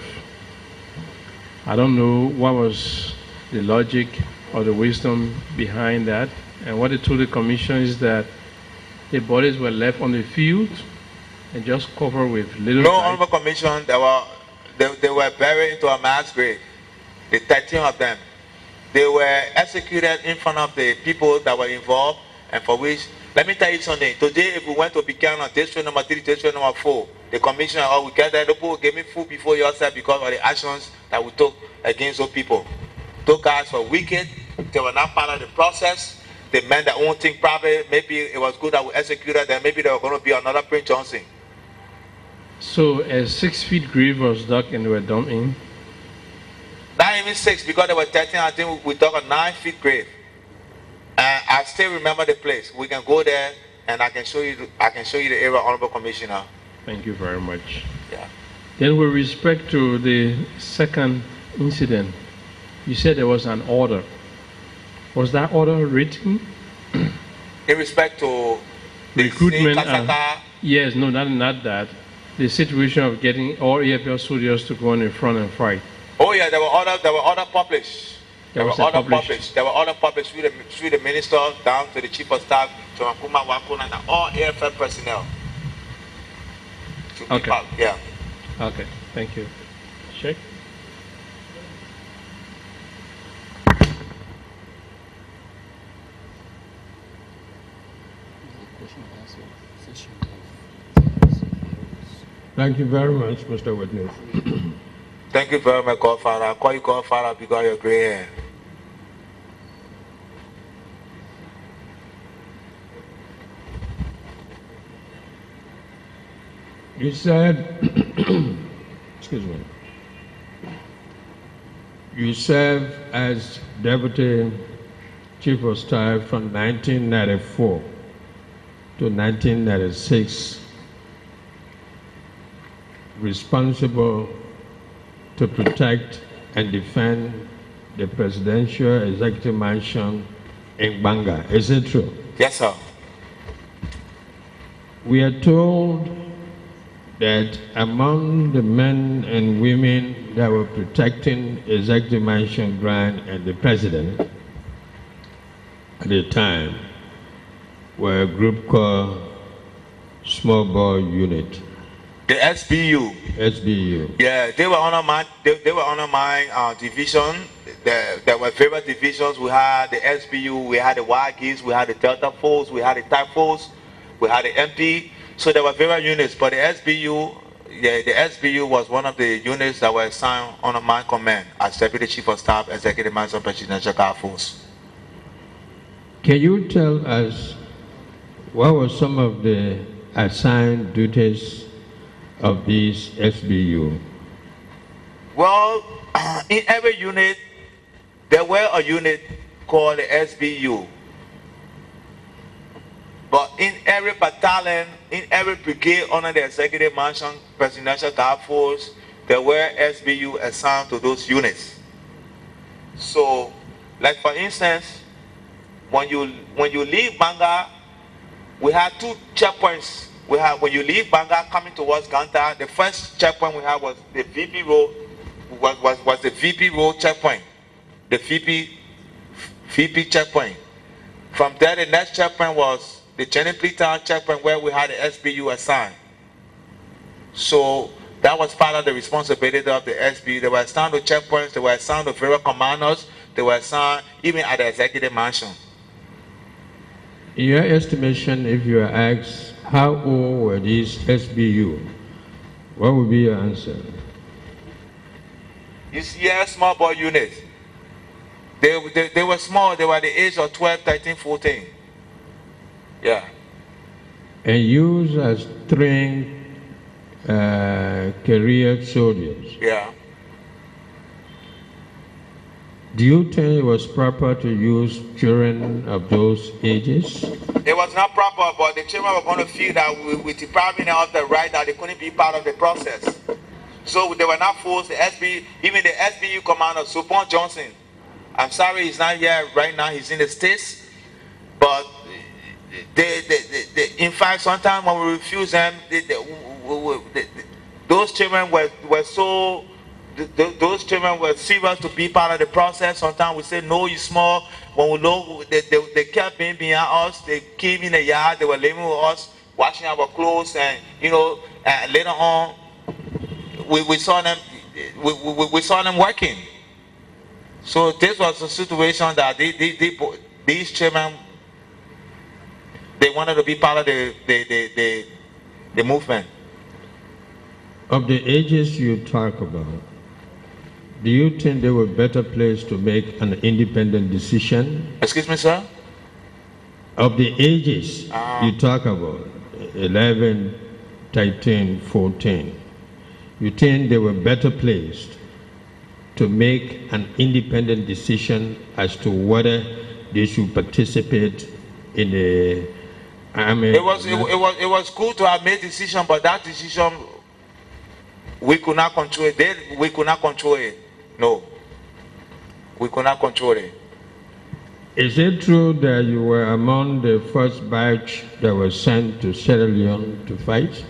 I don't know what was the logic or the wisdom behind that. And what they told the commission is that the bodies were left on the field and just covered with little. No, Honorable Commission, they were buried into a mass grave. The 13 of them. They were executed in front of the people that were involved, and for which, let me tell you something. Today, if we went to Buchanan, district number 3, district number 4, the commissioner, we get there, the people gave me food before yourself because of the actions that we took against those people. Those guys were wicked. They were not part of the process. They meant their own thing. Probably, maybe it was good that we executed them. Maybe there were going to be another Prince Johnson. So a 6 feet grave was dug and they were dumped in? Not even 6, because they were 13. I think we dug a 9 feet grave. And I still remember the place. We can go there and I can show you the area, Honorable Commissioner. Thank you very much. Yeah. Then with respect to the second incident, you said there was an order. Was that order written? In respect to the Recruitment? Kasaka, Yes, no, not that. The situation of getting all EFL soldiers to go in front and fight. oh yeah, there were other published. There were was a other published. published. There were other published through the minister down to the chief of staff, to Makuma Wakuna, and all AFL personnel. To Okay. Yeah. Okay, thank you. Sheikh? Thank you very much, Mr. Witness. Thank you very much, Godfather. I call you Godfather because you're gray hair. You said excuse me. You served as Deputy Chief of Staff from 1994 to 1996, responsible to protect and defend the presidential executive mansion in Banga. Is it true? Yes, sir. We are told that among the men and women that were protecting executive mansion grant and the president at the time were a group called Small Boy Unit. The SBU. SBU. Yeah, they were under my division. There were various divisions. We had the SBU, we had the Wagis, we had the Delta Force, we had the Type Force, we had the MP. So there were various units, but the SBU, yeah, the SBU was one of the units that were assigned under my command as Deputy Chief of Staff, Executive Manager, Presidential Guard Force. Can you tell us what were some of the assigned duties of these SBU? Well, in every unit, there were a unit called the SBU. But in every battalion, in every brigade under the Executive Mansion Presidential Guard Force, there were SBU assigned to those units. So, like for instance, when you leave Banga, we had two checkpoints. We had, when you leave Banga coming towards Ganta, the first checkpoint we had was the VP Road, was the VP Road checkpoint, the VP checkpoint. From there, the next checkpoint was the Jenny Town checkpoint where we had the SBU assigned. So that was part of the responsibility of the SBU. They were assigned to checkpoints, they were assigned to various commanders, they were assigned even at the executive mansion. In your estimation, if you are asked how old were these SBU, what would be your answer? You see, a small boy unit. They were small, they were the age of 12, 13, 14. Yeah. And used as trained career soldiers. Yeah. Do you think it was proper to use children of those ages? It was not proper, but the children were going to feel that with depriving them of the right that they couldn't be part of the process. So they were not forced. Even the SBU commander, Supon Johnson, I'm sorry he's not here right now, he's in the States, but in fact, sometimes when we refuse them, those children were so, those children were serious to be part of the process. Sometimes we say, no, you're small. When we know, they kept being behind us. They came in the yard, they were living with us, washing our clothes, and and later on, we saw them, we saw them working. So this was a situation that these children, they wanted to be part of the movement. Of the ages you talk about, do you think they were better placed to make an independent decision? Excuse me, sir? Of the ages you talk about, 11, 13, 14, you think they were better placed to make an independent decision as to whether they should participate in the army? It was good to have made decision, but that decision we could not control it. We could not control it. No, we could not control it. Is it true that you were among the first batch that was sent to Sierra Leone to fight?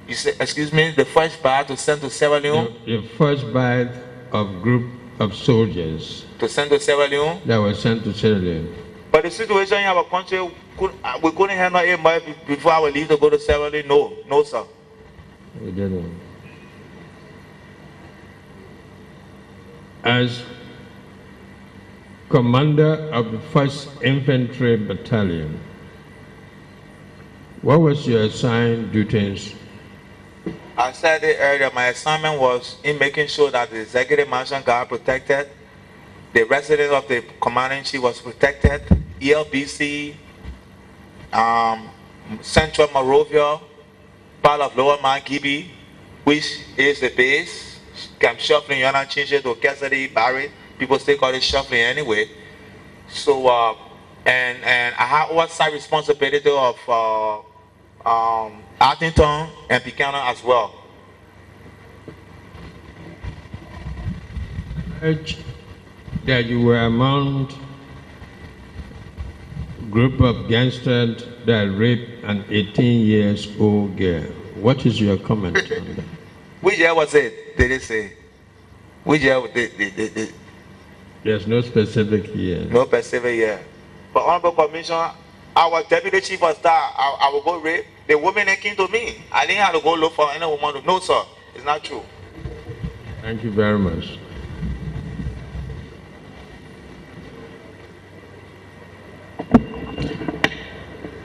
You say, excuse me, the first batch to send to Sierra Leone? The first batch of group of soldiers to send to Sierra Leone? That was sent to Sierra Leone. But the situation in our country, we couldn't handle it much before I would leave to go to Sierra Leone. No, no, sir. We didn't. As commander of the 1st Infantry Battalion, what was your assigned duties? I said it earlier, my assignment was in making sure that the executive mansion got protected, the residence of the commander-in-chief was protected, ELBC, Central Monrovia, part of Lower Mount Gibby, which is the base. Camp Shuffling, you're not changing to Cassidy, Barrett. People still call it Shuffling anyway. So, and I have oversight responsibility of Arlington and Buchanan as well. Heard that you were among group of gangsters that raped an 18 years old girl. What is your comment on that? Which year was it? Did they say? Which year? They, There's no specific year. no specific year. But Honorable Commissioner, our deputy chief of staff, I will go rape. The woman that came to me. I didn't have to go look for any woman. No, sir. It's not true. Thank you very much.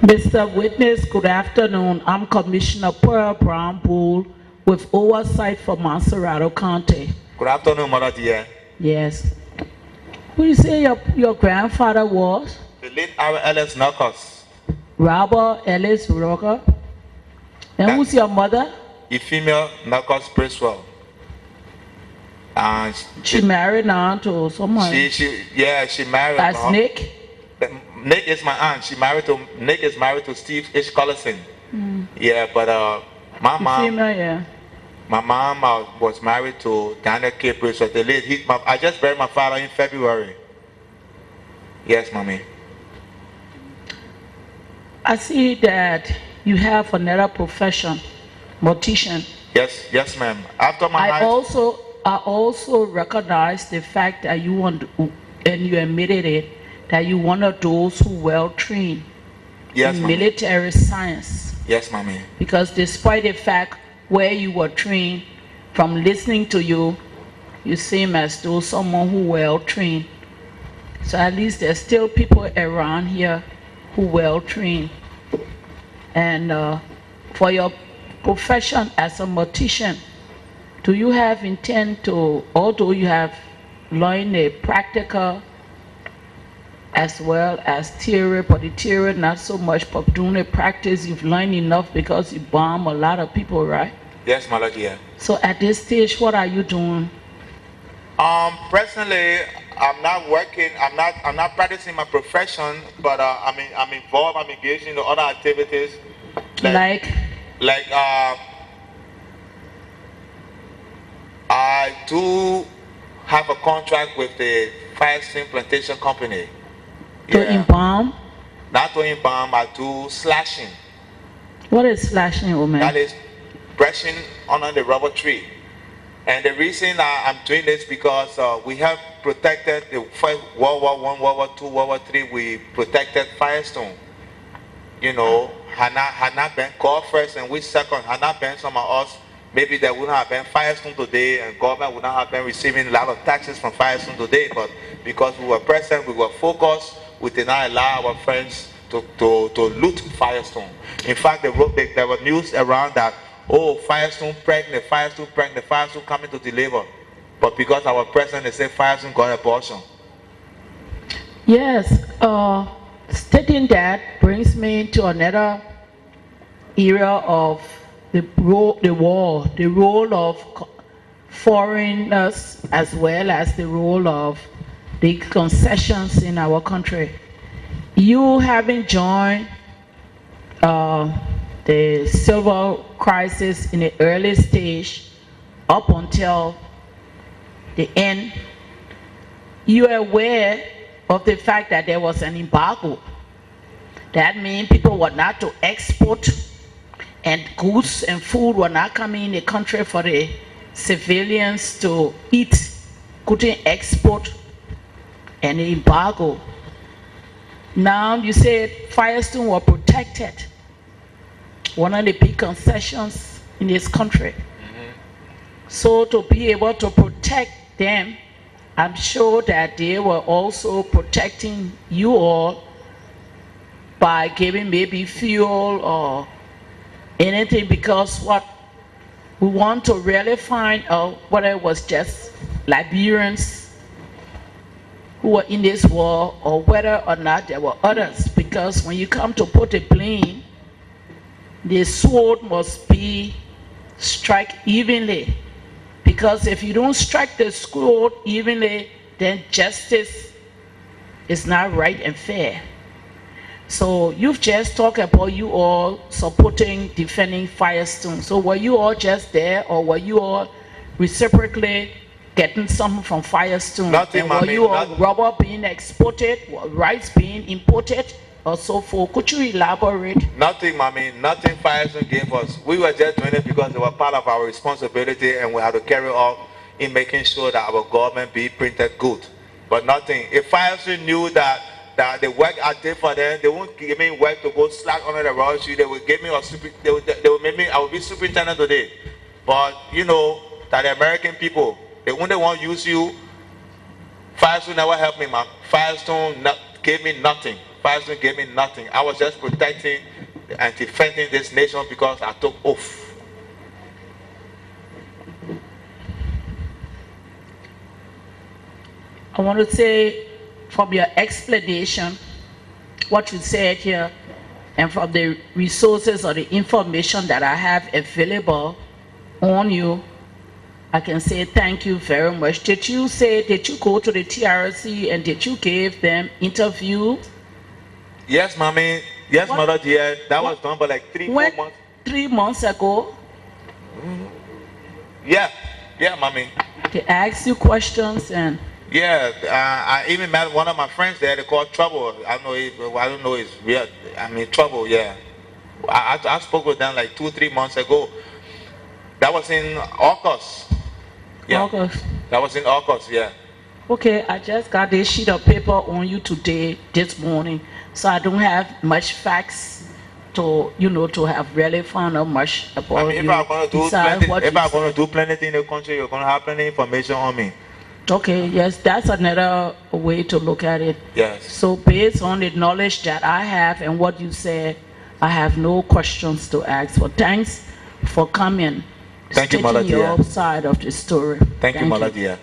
Mr. Witness, good afternoon. I'm Commissioner Pearl Brown Bull with oversight for Montserrat County. Good afternoon, Mother dear. Yes. Who you say your grandfather was? The late Aaron Ellis Knuckles. Robert Ellis Rocker. And who's your mother? A female Knuckles Bracewell. And She married now to someone. she married. That's Nick. Nick is my aunt. Nick is married to Steve H. Collison. Yeah, but my The mom. female, yeah. My mom was married to Daniel K. Bracewell. The late I just buried my father in February. Yes, mommy. I see that you have another profession, mortician. Yes, ma'am. After my I also recognize the fact that you want, and you admitted it, that you one of those who well trained yes, in mommy. military science. Yes, mommy. Because despite the fact where you were trained, from listening to you, you seem as though someone who well trained. So at least there's still people around here who well trained. And for your profession as a mortician, do you have intent to, although you have learned a practical as well as theory, but the theory not so much, but doing the practice, you've learned enough because you bomb a lot of people, right? Yes, my lord, yeah. So at this stage, what are you doing? Presently, I'm not working. I'm not practicing my profession, but I'm involved. I'm engaged in the other activities. Like I do have a contract with the Firestone Plantation Company. to embalm? Not to embalm, I do slashing. What is slashing, woman? That is brushing under the rubber tree. And the reason I'm doing this because we have protected the first World War I, World War II, World War III. We protected Firestone. You know, had not been called first and we second, had not been some of us, maybe there wouldn't have been Firestone today and government would not have been receiving a lot of taxes from Firestone today. But because we were present, we were focused, we did not allow our friends to loot Firestone. In fact, there were news around that, oh, Firestone pregnant, Firestone coming to deliver. But because our president, they say Firestone got abortion. Yes, stating that brings me to another area of the role of foreigners as well as the role of the concessions in our country. You having joined the civil crisis in the early stage up until the end, you are aware of the fact that there was an embargo. That means people were not to export and goods and food were not coming in the country for the civilians to eat, couldn't export, and the embargo. Now you said Firestone were protected, one of the big concessions in this country. So to be able to protect them, I'm sure that they were also protecting you all by giving maybe fuel or anything, because what we want to really find out whether it was just Liberians who were in this war or whether or not there were others, because when you come to put the blame the sword must be struck evenly. Because if you don't strike the sword evenly, then justice is not right and fair. So you've just talked about you all supporting, defending Firestone. So were you all just there, or were you all reciprocally getting something from Firestone? Nothing, and were mommy, you all nothing. rubber being exported, rice being imported, or so forth? Could you elaborate? Nothing, mommy, nothing Firestone gave us. We were just doing it because they were part of our responsibility, and we had to carry on in making sure that our government be printed good. But nothing. If Firestone knew that the work I did for them, they won't give me work to go slack under the rubber tree. They will give me they will make me, I will be superintendent today. But you know that the American people, they only want to use you. Firestone never helped me, man. Firestone gave me nothing. Firestone gave me nothing. I was just protecting and defending this nation because I took oath. I want to say, from your explanation, what you said here, and from the resources or the information that I have available on you, I can say thank you very much. Did you go to the TRC and did you give them interviews? Yes, mommy. Yes, What- mother dear. That what- was done, but like 3-4 When, months. 3 months ago, Yeah, mommy. they asked you questions and Yeah, I even met one of my friends there. They call Trouble. I don't know. It's real. I mean, Trouble. Yeah, I spoke with them like 2-3 months ago. That was in August. Yeah, August. that was in August. Yeah. Okay, I just got this sheet of paper on you this morning, so I don't have much facts to have really found out much about I mean, if you. I'm gonna do besides plenty, what if you I'm gonna said. do plenty in the country, you're gonna have plenty information on me. Okay, yes, that's another way to look at it. Yes. So based on the knowledge that I have and what you said, I have no questions to ask. But thanks for coming. Thank you, Mother stating your dear. side of the story. Thank you, Mother dear.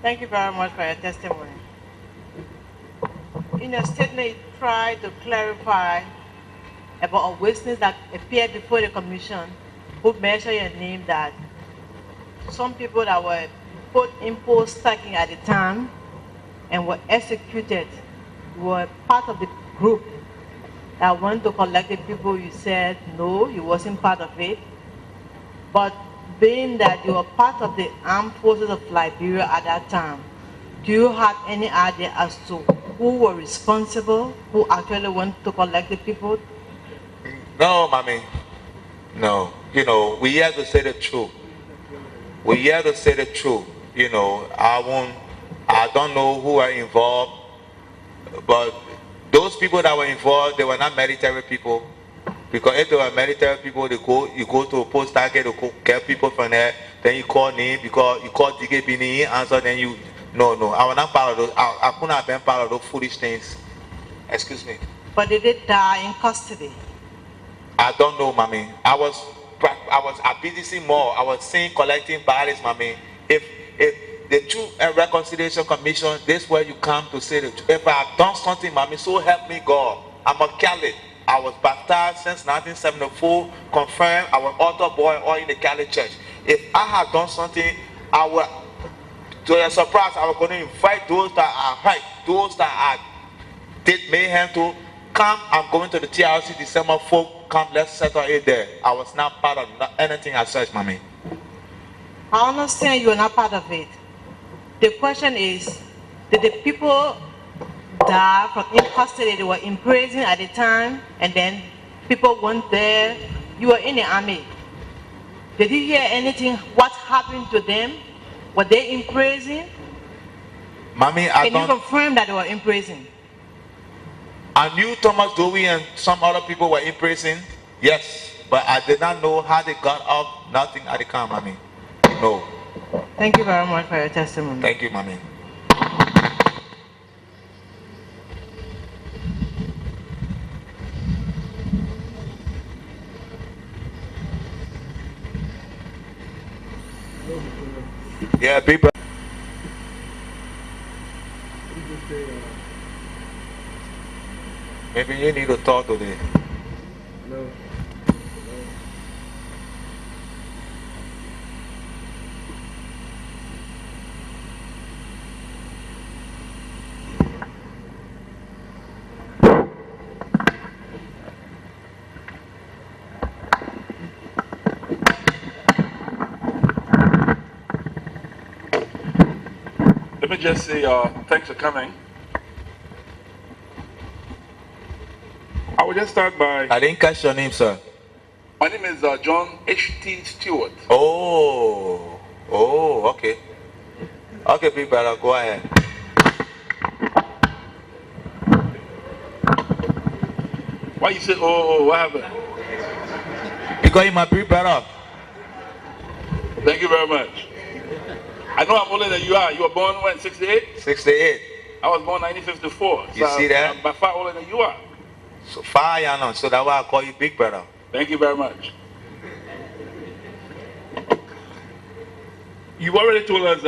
Thank you very much for your testimony. In your statement, you tried to clarify about a witness that appeared before the commission who mentioned your name, that some people that were put in post stacking at the time and were executed were part of the group that went to collect the people. You said no, you wasn't part of it. But being that you were part of the armed forces of Liberia at that time, do you have any idea as to who were responsible, who actually went to collect the people? No, mommy. No. You know, we have to say the truth. We have to say the truth. You know, I don't know who are involved, but those people that were involved, they were not military people. Because if they were military people, you go to a post target to get people from there, then you call name, because you call DKB, he answer, then you, no, I was not part of those, I couldn't have been part of those foolish things. Excuse me. But they did die in custody. I don't know, mommy. I was at BDC Mall. I was seeing collecting bodies, mommy. If the Truth and Reconciliation Commission, this is where you come to say the truth. If I have done something, mommy, so help me God. I'm a Catholic. I was baptized since 1974, confirmed. I was altar boy all in the Catholic Church. If I had done something, I would, to your surprise, I was going to invite those that are right, those that are did mayhem to come. I'm going to the TRC December 4th. Come, let's settle it there. I was not part of anything as such, mommy. I understand you are not part of it. The question is, did the people die from in custody? They were in prison at the time, and then people went there. You were in the army. Did you hear anything? What happened to them? Were they in prison? Mommy, Can you confirm that they were in prison? I knew Thomas Dewey and some other people were in prison. Yes, but I did not know how they got out. Nothing at the time, mommy. No. Thank you very much for your testimony. Thank you, mommy. Yeah, people. Maybe you need to talk to them. Let me just say thanks for coming. I will just start by. I didn't catch your name, sir. My name is John H.T. Stewart. Oh, okay. Okay, big brother, go ahead. Why you say, oh, what happened? Because you're my big brother. Thank you very much. I know I'm older than you are. You were born when, 68? 68. I was born 1954. You see that? I'm by far older than you are. So far, you know, so that's why I call you big brother. Thank you very much. You've already told us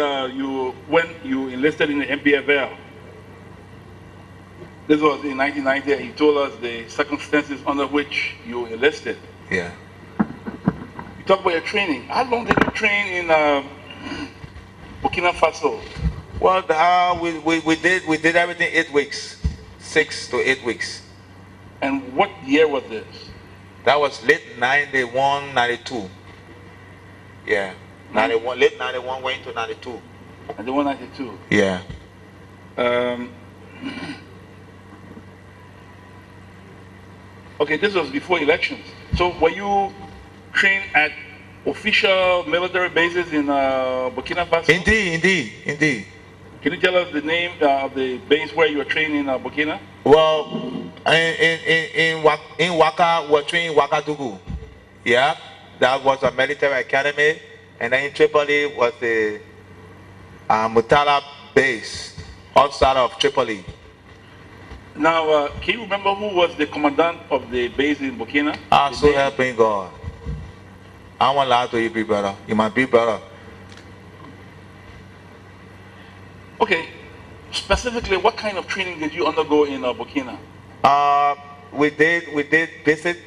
when you enlisted in the NPFL. This was in 1990, and you told us the circumstances under which you enlisted. Yeah. You talked about your training. How long did you train in Burkina Faso? Well, we did everything 8 weeks, 6 to 8 weeks. And what year was this? That was late 91, 92. Yeah. 91, late 91 went to 92. 91, 92. Yeah. Okay, this was before elections. So were you trained at official military bases in Burkina Faso? Indeed. Can you tell us the name of the base where you were trained in Burkina? Well, in Waka, we were trained in Ouagadougou. Yeah, that was a military academy. And then in Tripoli was the Mutala base outside of Tripoli. Now, can you remember who was the commandant of the base in Burkina? So help me God. I won't lie to you, big brother. You're my big brother. Okay, specifically, what kind of training did you undergo in Burkina? We did basic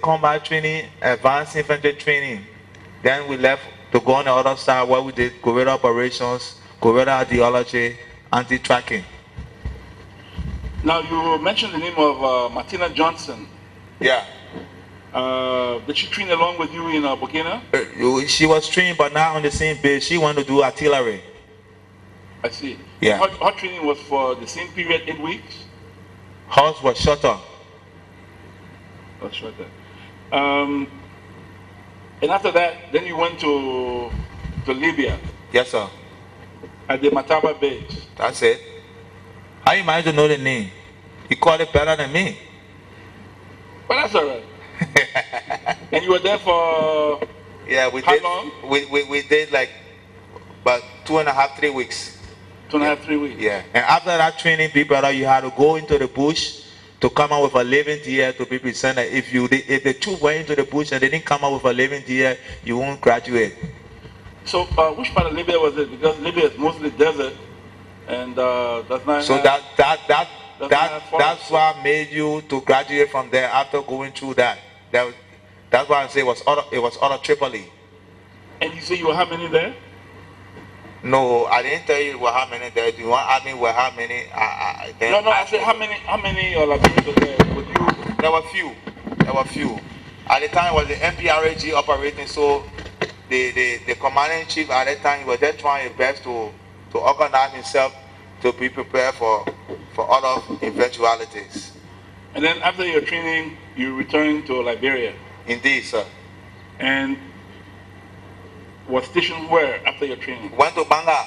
combat training, advanced infantry training. Then we left to go on the other side where we did guerrilla operations, guerrilla ideology, anti-tracking. Now, you mentioned the name of Martina Johnson. Yeah. Did she train along with you in Burkina? She was trained, but not on the same base. She wanted to do artillery. I see. Yeah. Her training was for the same period, 8 weeks? Hers was shorter. That's shorter. And after that, then you went to Libya. Yes, sir. At the Mataba base. That's it. How you managed to know the name? You call it better than me. Well, that's all right. And you were there for how long? We did like about 2.5, 3 weeks. 2.5, 3 weeks. Yeah. And after that training, big brother, you had to go into the bush to come out with a living deer to be presented. If the troop went into the bush and they didn't come out with a living deer, you won't graduate. So which part of Libya was it? Because Libya is mostly desert and does not. So have, that's what made you to graduate from there after going through that. That's why I say it was out of Tripoli. And you say you were how many there? No, I didn't tell you how many there. Do you want to ask me how many? No, I said how many Liberians were there with you? There were few. At the time it was the NPRAG operating, so the commanding chief at that time was just trying his best to organize himself to be prepared for other eventualities. And then after your training, you returned to Liberia? Indeed, sir. And was stationed where after your training? Went to Banga.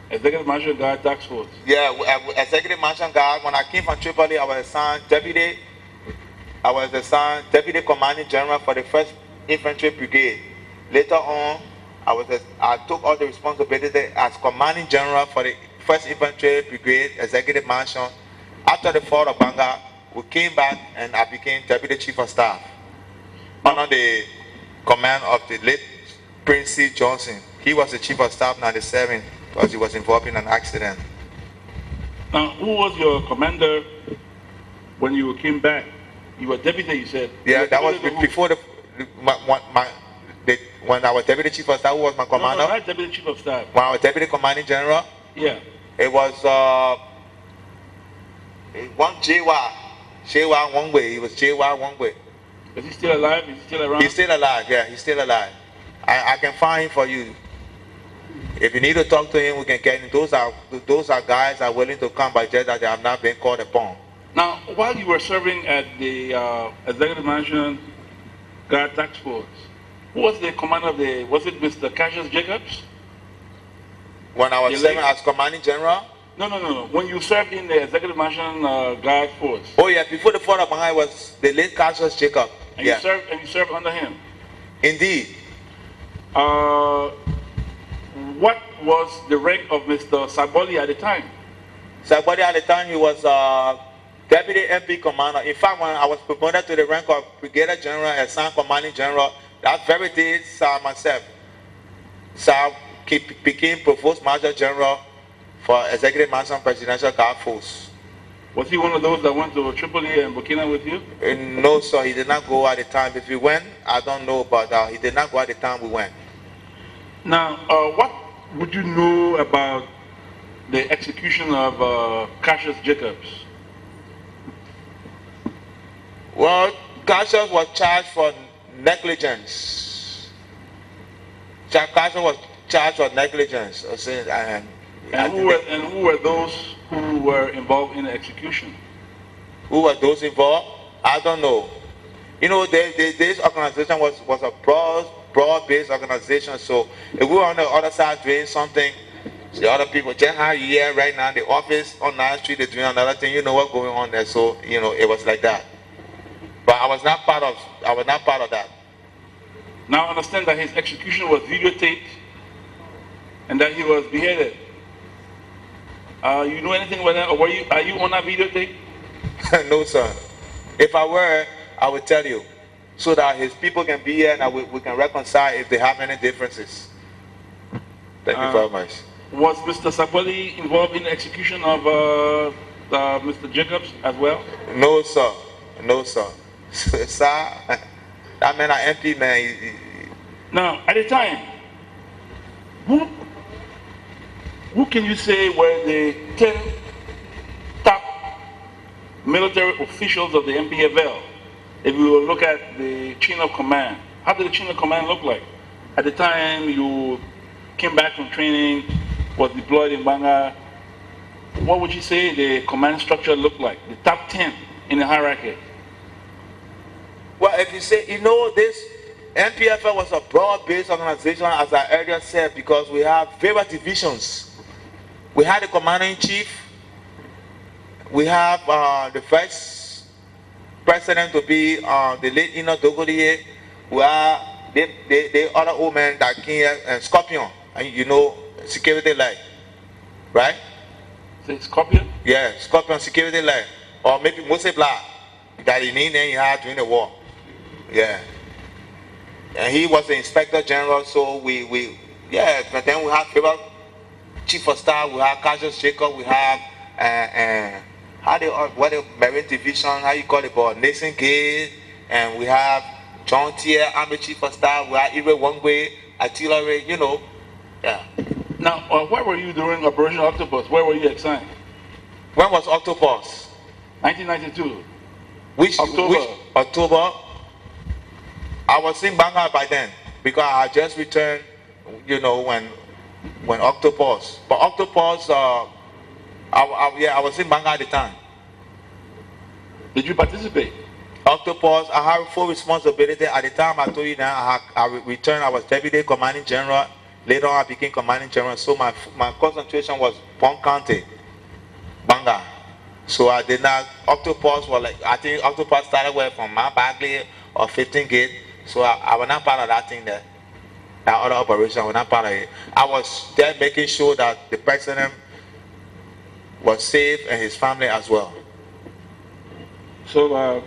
Executive Marshal Guard Task Force? Yeah, Executive Marshal Guard. When I came from Tripoli, I was assigned Deputy Commanding General for the 1st Infantry Brigade. Later on, I took all the responsibility as commanding general for the 1st Infantry Brigade Executive Mansion. After the fall of Banga, we came back and I became Deputy Chief of Staff under the command of the late Prince C. Johnson. He was the Chief of Staff 97 because he was involved in an accident. Now, who was your commander when you came back? You were deputy, you said. Yeah, that was before when I was Deputy Chief of Staff. Who was my commander? No, not Deputy Chief of Staff. When I was Deputy Commanding General? Yeah. It was one Jewa one way. He was Jewa one way. Is he still alive? Is he still around? He's still alive, yeah, he's still alive. I can find him for you. If you need to talk to him, we can get him. Those are guys that are willing to come, but just that they have not been called upon. Now, while you were serving at the Executive Mansion Guard Task Force, who was the commander of was it Mr. Cassius Jacobs? When I was serving as commanding general? No. When you served in the Executive Mansion Guard Force. Oh yeah, before the fall of Banga, was the late Cassius Jacob. And yeah. you served under him? Indeed. What was the rank of Mr. Saboli at the time? Saboli at the time, he was Deputy MP Commander. In fact, when I was promoted to the rank of Brigadier General and Son Commanding General, that very day, myself, became Provost Major General for Executive Mansion Presidential Guard Force. Was he one of those that went to Tripoli and Burkina with you? No, sir, he did not go at the time. If he went, I don't know, but he did not go at the time we went. Now, what would you know about the execution of Cassius Jacobs? Well, Cassius was charged for negligence. Cassius was charged for negligence. And who were those who were involved in the execution? Who were those involved? I don't know. You know, this organization was a broad-based organization. So if we were on the other side doing something, the other people, just how you hear right now, the office on 9th Street, they're doing another thing. You know what's going on there. So you know, it was like that. But I was not part of that. Now understand that his execution was videotaped and that he was beheaded. You know anything about that, or are you on that videotape? No, sir. If I were, I would tell you, so that his people can be here and we can reconcile if they have any differences. Thank you very much. Was Mr. Saboli involved in the execution of Mr. Jacobs as well? No, sir. No, sir. Sir, that man, an MP man. Now, at the time, who can you say were the 10 top military officials of the NPFL? If we will look at the chain of command, how did the chain of command look like? At the time you came back from training, was deployed in Banga, what would you say the command structure looked like? The top 10 in the hierarchy? Well, if you say, you know, this NPFL was a broad-based organization, as I earlier said, because we have various divisions. We had the commander-in-chief. We have the first president to be the late Ino Dogoliye. We are the other old man that came here, and Scorpion, and you know, security light, right? Say Scorpion? Yeah, Scorpion security light, or maybe Mose Black, that he named he had during the war. Yeah, and he was the inspector general. So yeah. But then we have chief of staff. We have Cassius Jacob. We have what the Marine Division, how you call it, but Nathan Gate, and we have John Tier, Army Chief of Staff. We have Iwe Wangwe, artillery. You know, yeah. Now, where were you during Operation Octopus? Where were you assigned? When was Octopus? 1992. Which October? October. I was in Bangkok by then because I just returned, you know, when Octopus. But Octopus, I was in Bangkok at the time. Did you participate? Octopus, I have full responsibility. At the time I told you that I returned, I was Deputy Commanding General. Later on I became Commanding General. So my concentration was Pong County, Bangkok. So I did not, Octopus was like, I think Octopus started from Mount Bagley or 15 Gate. So I was not part of that thing there. That other operation was not part of it. I was there making sure that the president was safe and his family as well. So,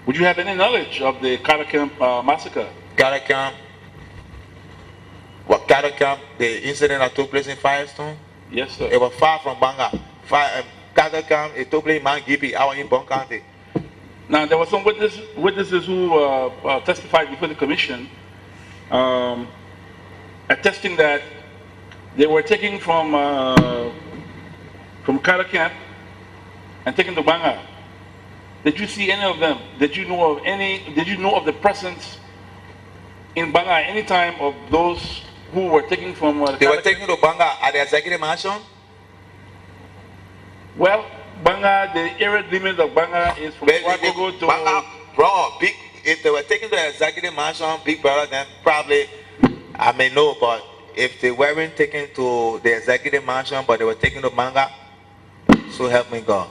would you have any knowledge of the Carter Camp massacre? Carter Camp, Carter Camp, the incident that took place in Firestone, Yes, sir. it was far from Banga. Carter Camp, it took place in Mount Gibby, out in Bon County. Now, there were some witnesses who testified before the commission, attesting that they were taken from Carter Camp and taken to Banga. Did you see any of them? Did you know of any? Did you know of the presence in Banga at any time of those who were taken from? They were taken to Banga at the executive mansion. Well, Banga, the area limit of Banga is from Ouagadougou to Banga, bro, big. If they were taken to the executive mansion, big brother, then probably I may know. But if they weren't taken to the executive mansion, but they were taken to Banga, so help me God.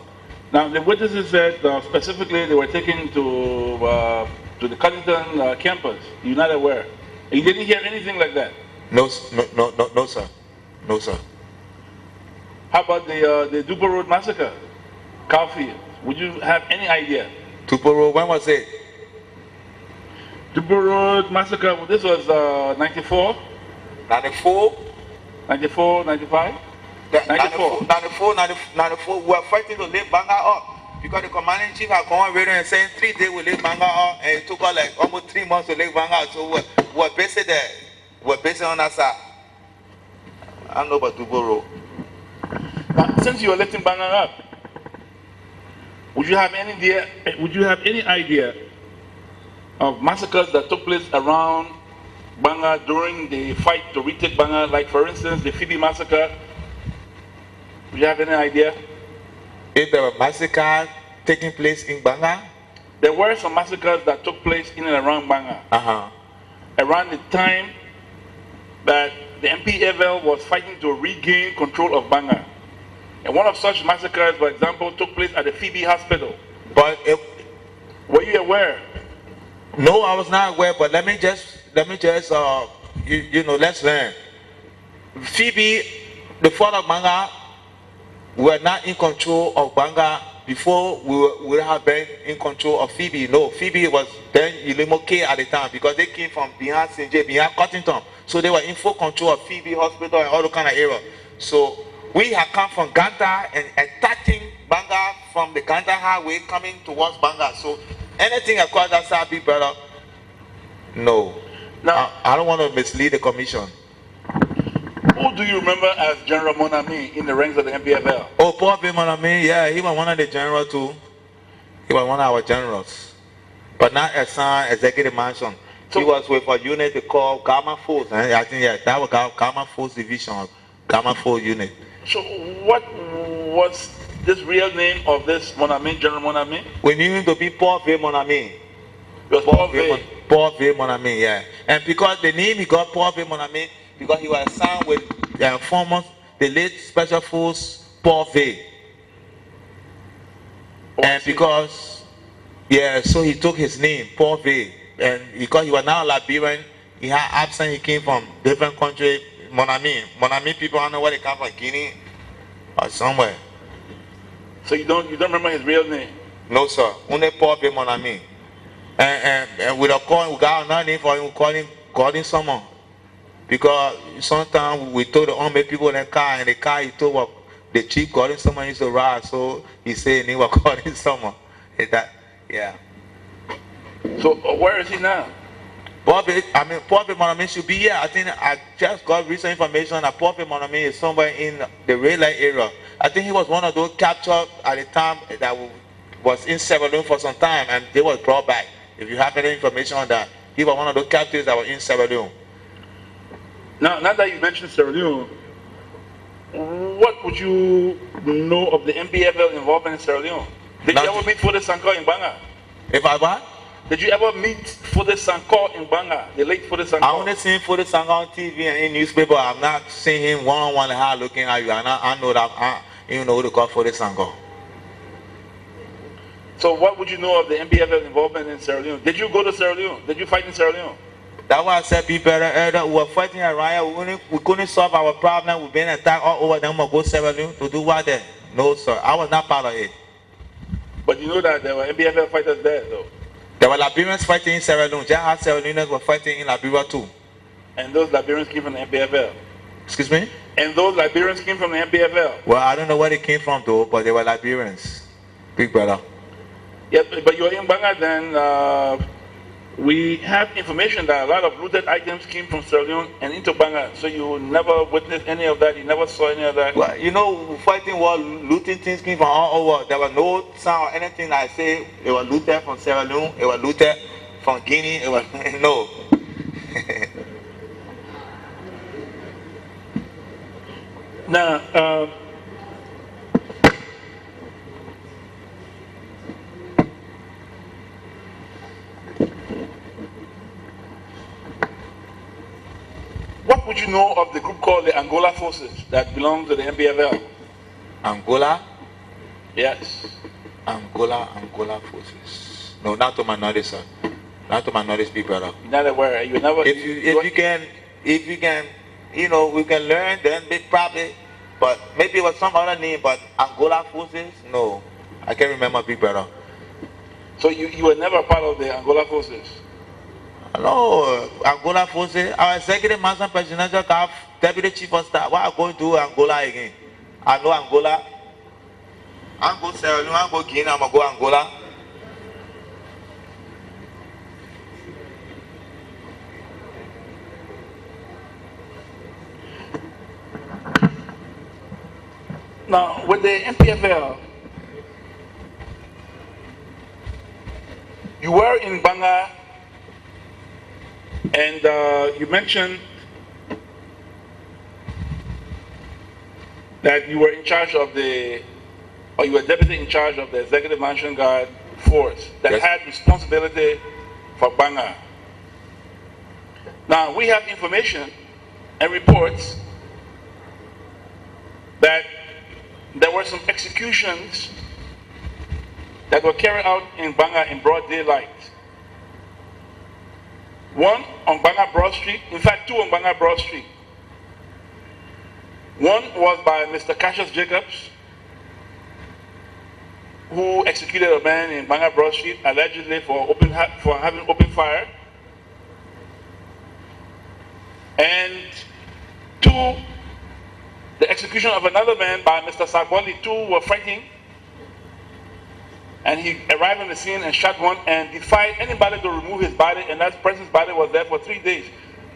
Now, the witnesses said specifically they were taken to the Cunnington campus. You're not aware. You didn't hear anything like that. No, sir. No, sir. How about the Dubo Road massacre, Caulfield? Would you have any idea? Tuporo, when was it? Dubo Road massacre. This was 94, 94? 94, 95. 94, we were fighting to lift Banga up because the commanding chief had come on radio and saying 3 days we lift Banga up, and it took us like almost 3 months to lift Banga up. So we're based there. We're based on that side. I don't know about Duboro. Now, since you were lifting Banga up, would you have any idea? Would you have any idea of massacres that took place around Banga during the fight to retake Banga? Like, for instance, the Phoebe massacre. Do you have any idea? If there were massacres taking place in Banga? There were some massacres that took place in and around Banga. Around the time that the NPFL was fighting to regain control of Banga. And one of such massacres, for example, took place at the Phoebe Hospital. But were you aware? No, I was not aware, but let me just let's learn. Phoebe, the father of Banga, were not in control of Banga before we would have been in control of Phoebe. No, Phoebe was then Ilimoke at the time because they came from behind St. J, behind Cottington. So they were in full control of Phoebe Hospital and all the kind of area. So we had come from Ganta and attacking Banga from the Ganta highway coming towards Banga. So anything across that side, big brother, no. Now, I don't want to mislead the commission. Who do you remember as General Monami in the ranks of the NPFL? Oh, Paul Monami, yeah, he was one of the generals too. He was one of our generals. But not as an executive mansion. So, he was with a unit they call Gamma Force. I think, yeah, that was Gamma Force Division, Gamma Force unit. So what was this real name of this Monami, General Monami? We knew him to be Paul Monami. It was Paul V. Paul Monami, yeah. And because the name he got Paul Monami, because he was assigned with former, the late Special Force Paul V. And because, yeah, so he took his name, Paul V. And because he was now Liberian, he had accent, he came from different country, Monami people, I don't know where they come from, Guinea or somewhere. So you don't remember his real name? No, sir. Only Paul V. Monami. And we got another name for him, we call him someone. Because sometimes we told the army people in the car, and the car he told what the chief calling someone used to ride, so he said he was calling someone. Yeah. So where is he now? Paul Monami should be here. I think I just got recent information that Paul Monami is somewhere in the red light area. I think he was one of those captured at the time that was in Sierra Leone for some time, and they was brought back. If you have any information on that, he was one of those captives that were in Sierra Leone. Now that you mentioned Sierra Leone, what would you know of the NPFL involvement in Sierra Leone? Did you ever meet Fode Sankor in Banga? If I what? Did you ever meet Fode Sankor in Banga, the late Fode Sankor? I only seen Fode Sankor on TV and in newspaper. I've not seen him one-on-one how looking at you. I know that I even know who to call Fode Sankor. So what would you know of the NPFL involvement in Sierra Leone? Did you go to Sierra Leone? Did you fight in Sierra Leone? That's why I said be better earlier. We were fighting around here. We couldn't solve our problem. We've been attacked all over. Then we'll go Sierra Leone to do what then? No, sir. I was not part of it. But you know that there were NPFL fighters there, though. There were Liberians fighting in Sierra Leone. Just as Sierra Leoneans were fighting in Liberia too. And those Liberians came from the NPFL. Excuse me? And those Liberians came from the NPFL. Well, I don't know where they came from though, but they were Liberians. Big brother. Yeah, but you're in Banga then. We have information that a lot of looted items came from Sierra Leone and into Banga. So you never witnessed any of that. You never saw any of that. Well, you know, fighting war, looting things came from all over. There was no sound or anything like say it was looted from Sierra Leone, it was looted from Guinea, it was no. Now, what would you know of the group called the Angola Forces that belong to the NPFL? Angola? Yes. Angola forces. No, not to my knowledge, sir. Not to my knowledge, big brother. Not aware. You never. If you can, you know, we can learn, then big probably. But maybe it was some other name, but Angola forces? No. I can't remember, big brother. So you were never part of the Angola Forces? Hello, Angola forces. Our executive master presidential staff, deputy chief of staff. Why I go to Angola again? I know Angola. I'm go Sierra Leone, I'm go Guinea, I'm go Angola. Now, with the NPFL, you were in Banga, and you mentioned that you were in charge of or you were deputy in charge of the Executive Mansion Guard force that Yes. had responsibility for Banga. Now, we have information and reports that there were some executions that were carried out in Banga in broad daylight. One on Banga Broad Street, in fact, two on Banga Broad Street. One was by Mr. Cassius Jacobs, who executed a man in Banga Broad Street allegedly for having open fire. And two, the execution of another man by Mr. Saboli. Two were fighting, and he arrived on the scene and shot one and defied anybody to remove his body, and that person's body was there for 3 days.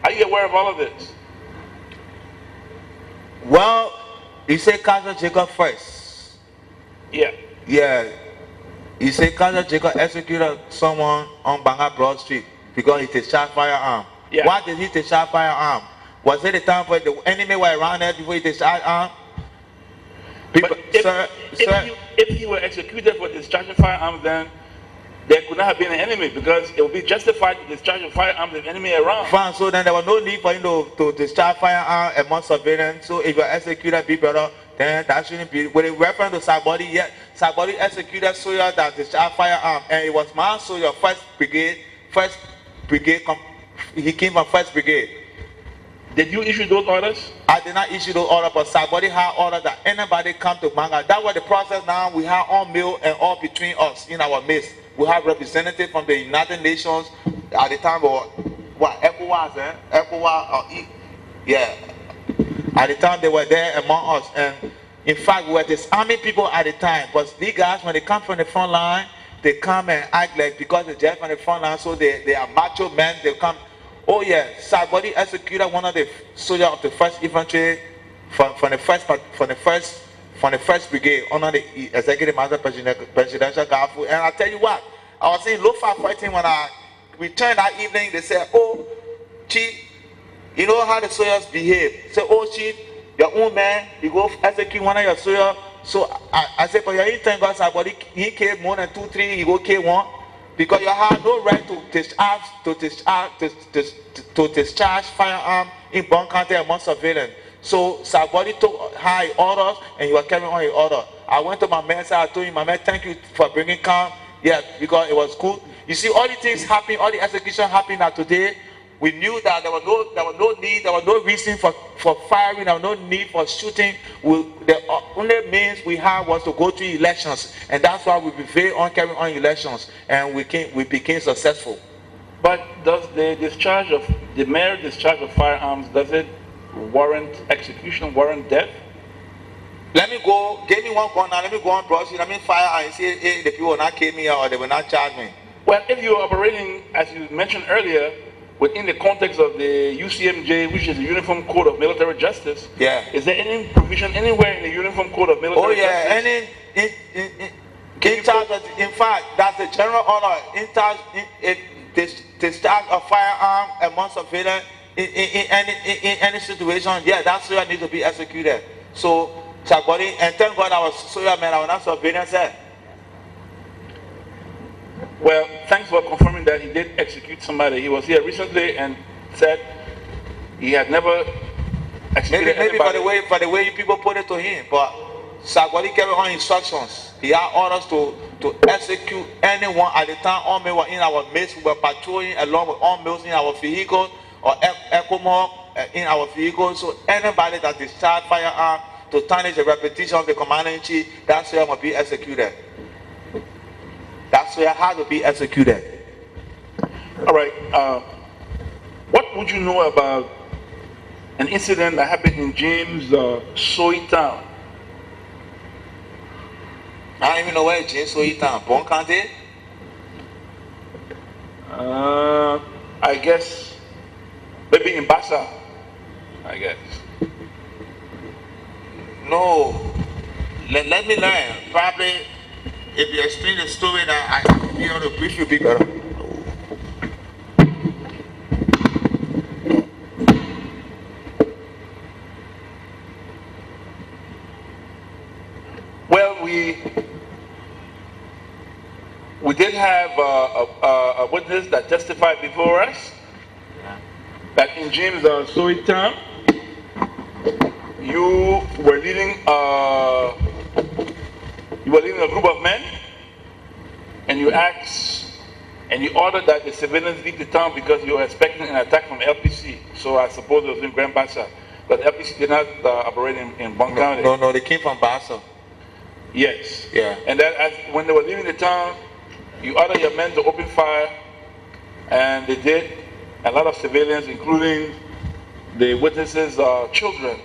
Are you aware of all of this? Well, you say Cassius Jacob first. Yeah. Yeah. You say Cassius Jacob executed someone on Banga Broad Street because he discharged firearm. Yeah. Why did he discharge firearm? Was it the time for the enemy were around there before he discharged arm? People, But if, sir, if he were executed for discharging firearms, then there could not have been an enemy, because it would be justified to discharge a firearm with the enemy around. fine, so then there was no need for him to discharge firearm among civilians. So if you executed people, then that shouldn't be. With a reference to Sabodi, yet Sabodi executed soldiers that discharged firearm, and it was my soldier, first brigade. He came from first brigade. Did you issue those orders? I did not issue those orders, but somebody had order that anybody come to Banga. That was the process. Now we have all male and all between us in our midst. We have representatives from the United Nations at the time, or what ECOWAS, yeah. At the time they were there among us, and in fact we were disarming people at the time. But these guys, when they come from the front line, they come and act like because they're just from the front line, so they are macho men. They come. Oh yeah, somebody executed one of the soldiers of the first infantry from the first brigade under the executive master presidential guard. And I tell you what, I was saying low-fire fighting when I returned that evening. They said, "Oh, chief, you know how the soldiers behave." Say, "Oh, chief, your own man, you go execute one of your soldiers." So I said, "But you thank God, somebody he killed more than 2, 3. He go kill one." Because you have no right to discharge firearm in Bon County among civilians. So somebody took high orders and he was carrying on his order. I went to my man, so I told him, "My man, thank you for bringing calm." Yeah, because it was good. You see, all the things happen, all the execution happening now today. we knew that there was no need, there was no reason for firing, there was no need for shooting. The only means we had was to go to elections, and that's why we prevailed on carrying on elections, and we became successful. But does the mere discharge of firearms, does it warrant execution, warrant death? Let me go, give me one gun now, let me go on brush it, let me fire and see if the people will not kill me or they will not charge me. Well, if you're operating, as you mentioned earlier, within the context of the UCMJ, which is the Uniform Code of Military Justice, yeah, is there any provision anywhere in the Uniform Code of Military Justice? In fact, that's the general order. Discharge of firearm among civilians in any situation, yeah, that soldier needs to be executed. So, Chagodi, and thank God I was soldier man, I was not civilian, sir. Well, thanks for confirming that he did execute somebody. He was here recently and said he had never executed maybe anybody. for the way you people put it to him, but Sagwadi carried on instructions. He had orders to execute anyone at the time all men were in our midst. We were patrolling along with all males in our vehicle or ECOMOG in our vehicle. So anybody that discharged firearm to tarnish the reputation of the commander-in-chief, that's where must be executed. That's where it has to be executed. All right. What would you know about an incident that happened in James Soy Town? I don't even know where James Soy Town. Bon County? I guess maybe in Bassa. I guess. No. Let me learn. Probably. If you explain the story that I be able to brief you be better. Well, we did have a witness that testified before us that in James Soy Town, you were leading a group of men, and you asked and you ordered that the civilians leave the town because you were expecting an attack from LPC. So I suppose it was in Grand Bassa, but LPC did not operate in Bon County. No, they came from Bassa. Yes. Yeah. And then when they were leaving the town, you ordered your men to open fire, and they did. A lot of civilians, including the witnesses' children,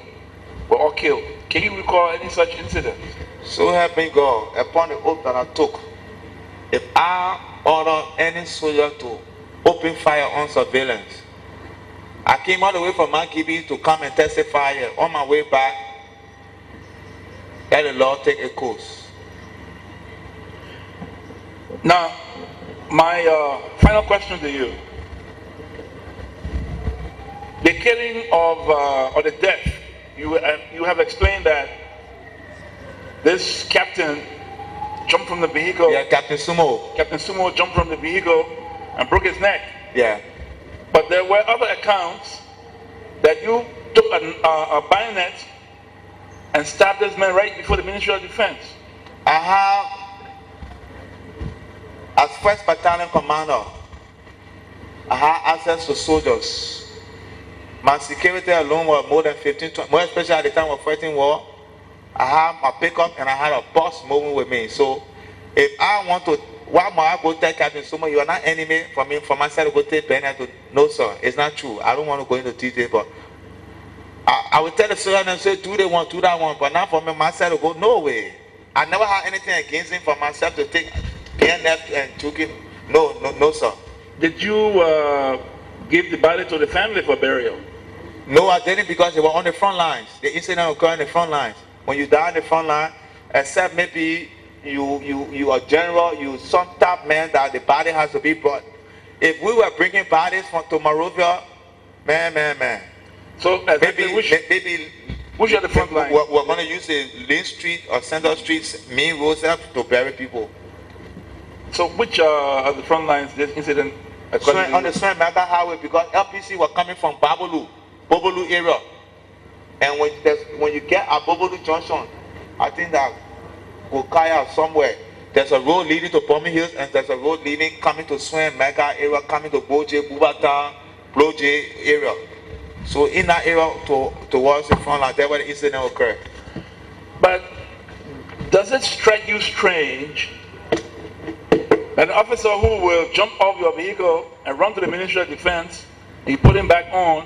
were all killed. Can you recall any such incident? So help me God, upon the oath that I took, if I order any soldier to open fire on surveillance, I came all the way from Mankibi to come and testify here. On my way back, let the Lord take a course. Now, my final question to you. The killing of, or the death, you have explained that this captain jumped from the vehicle. Yeah, Captain Sumo. Captain Sumo jumped from the vehicle and broke his neck. Yeah. But there were other accounts that you took a bayonet and stabbed this man right before the Ministry of Defense. I have, as 1st Battalion Commander, I have access to soldiers. My security alone was more than 15, 20, more especially at the time of fighting war. I have my pickup and I had a bus moving with me. So if I want to, why might I go tell Captain Sumo, you are not enemy for me, for myself to go take Bennett to, no sir, it's not true. I don't want to go into detail, but I will tell the soldier and say, do they want, do that one, but not for me, myself to go, no way. I never had anything against him for myself to take PNF and took it. No sir. Did you give the body to the family for burial? No, I didn't, because they were on the front lines. The incident occurred on the front lines. When you die on the front line, except maybe you are general, you some top man that the body has to be brought. If we were bringing bodies to Monrovia, man. So maybe which are the front lines? We're going to use the Lane Street or Central Street's main roads to bury people. So which are the front lines this incident occurred on the Swan Mega Highway, because LPC were coming from Bobolu area. And when you get at Bobolu Junction, I think that Okaya somewhere, there's a road leading to Pommy Hills and there's a road leading coming to Swan Mega area, coming to Boje, Bubata, Blow J area. So in that area towards the front line, that's where the incident occurred. But does it strike you strange that an officer who will jump off your vehicle and run to the Ministry of Defense and you put him back on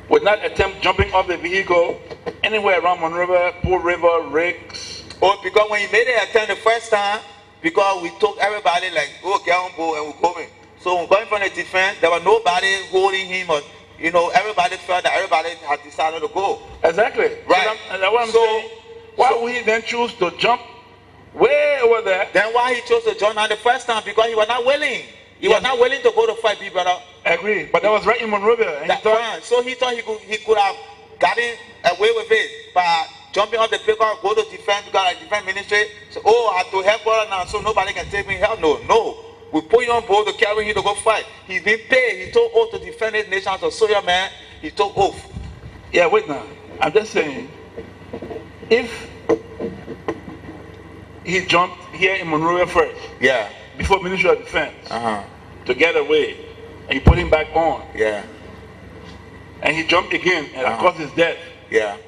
would not attempt jumping off the vehicle anywhere around Monrovia, Pool River, Riggs? Oh, because when he made the attempt the first time, because we took everybody like, oh, get on board and we're going. So when going from the defense, there was nobody holding him, or everybody felt that everybody had decided to go. Exactly. Right. And that's what I'm saying. Why would he then choose to jump way over there? Then why he chose to jump out the first time? Because he was not willing. He was not willing to go to fight, big brother. Agree. But that was right in Monrovia. And So he thought he could have gotten away with it by jumping off the pickup, go to defense, because like defense ministry. So, I have to help her now, so nobody can take me. Hell no. We put you on board to carry him to go fight. He's been paid. He took oath to defend his nation as a soldier, man. He took oath. Yeah, wait now. I'm just saying, if he jumped here in Monrovia first, before Ministry of Defense, to get away, and you put him back on, and he jumped again and caused his death.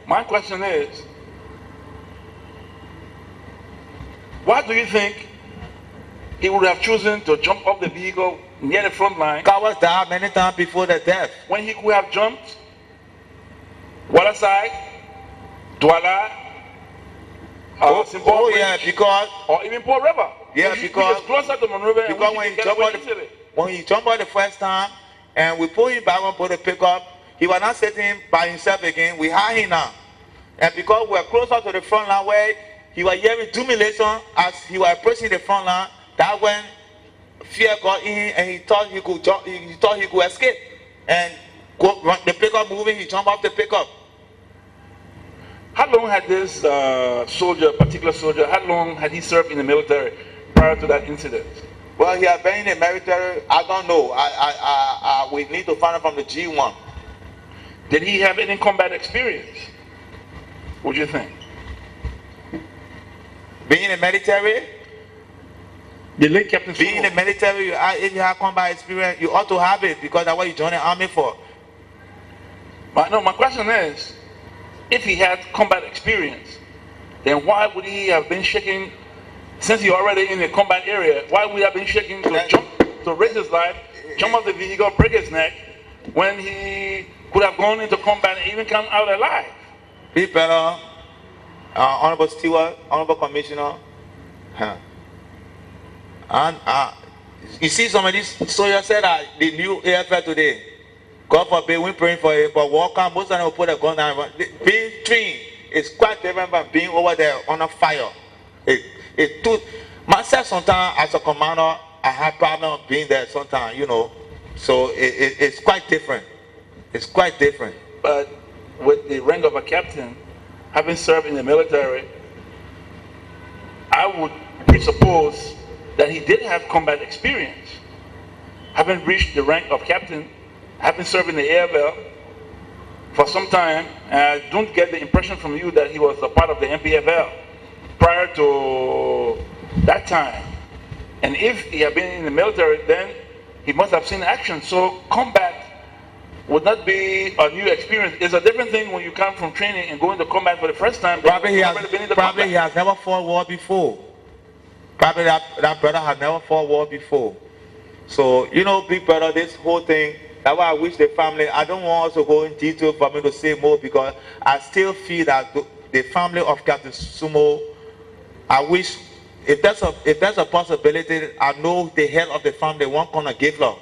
My question is, why do you think he would have chosen to jump off the vehicle near the front line? God was died many times before the death. When he could have jumped Waterside, Douala, because or even Poor River. Yeah, because he was closer to Monrovia. Because when he jumped out the first time, and we put him back on board the pickup, he was not sitting by himself again. We had him now, and because we were closer to the front line where he was hearing jubilation as he was approaching the front line, that when fear got in and he thought he could jump, he thought he could escape, and the pickup moving, he jumped off the pickup. How long had this particular soldier, how long had he served in the military prior to that incident? Well, he had been in the military, I don't know. We need to find out from the G1. Did he have any combat experience? What do you think? Being in the military? The late Captain Being in the military, if you have combat experience, you ought to have it, because that's what you joined the army for. But no, my question is, if he had combat experience, then why would he have been shaking, since he already in the combat area, why would he have been shaking to jump, to raise his life, jump off the vehicle, break his neck, when he could have gone into combat and even come out alive? Be better, Honorable Stewart, Honorable Commissioner. And you see some of these soldiers said that the new AFL today, God forbid, we're praying for it, but walk out, most of them will put a gun down. Being trained is quite different from being over there on a fire. Myself, sometimes as a commander, I have problem being there sometimes, so it's quite different. It's quite different. But with the rank of a captain, having served in the military, I would presuppose that he did have combat experience. Having reached the rank of captain, having served in the AFL for some time, I don't get the impression from you that he was a part of the NPFL prior to that time. And if he had been in the military, then he must have seen action. So combat would not be a new experience. It's a different thing when you come from training and going to combat for the first time. Probably he has never fought war before. Probably that brother has never fought war before. So, big brother, this whole thing, that's why I wish the family, I don't want us to go in detail for me to say more, because I still feel that the family of Captain Sumo, I wish, if there's a possibility, I know the head of the family won't gonna give love.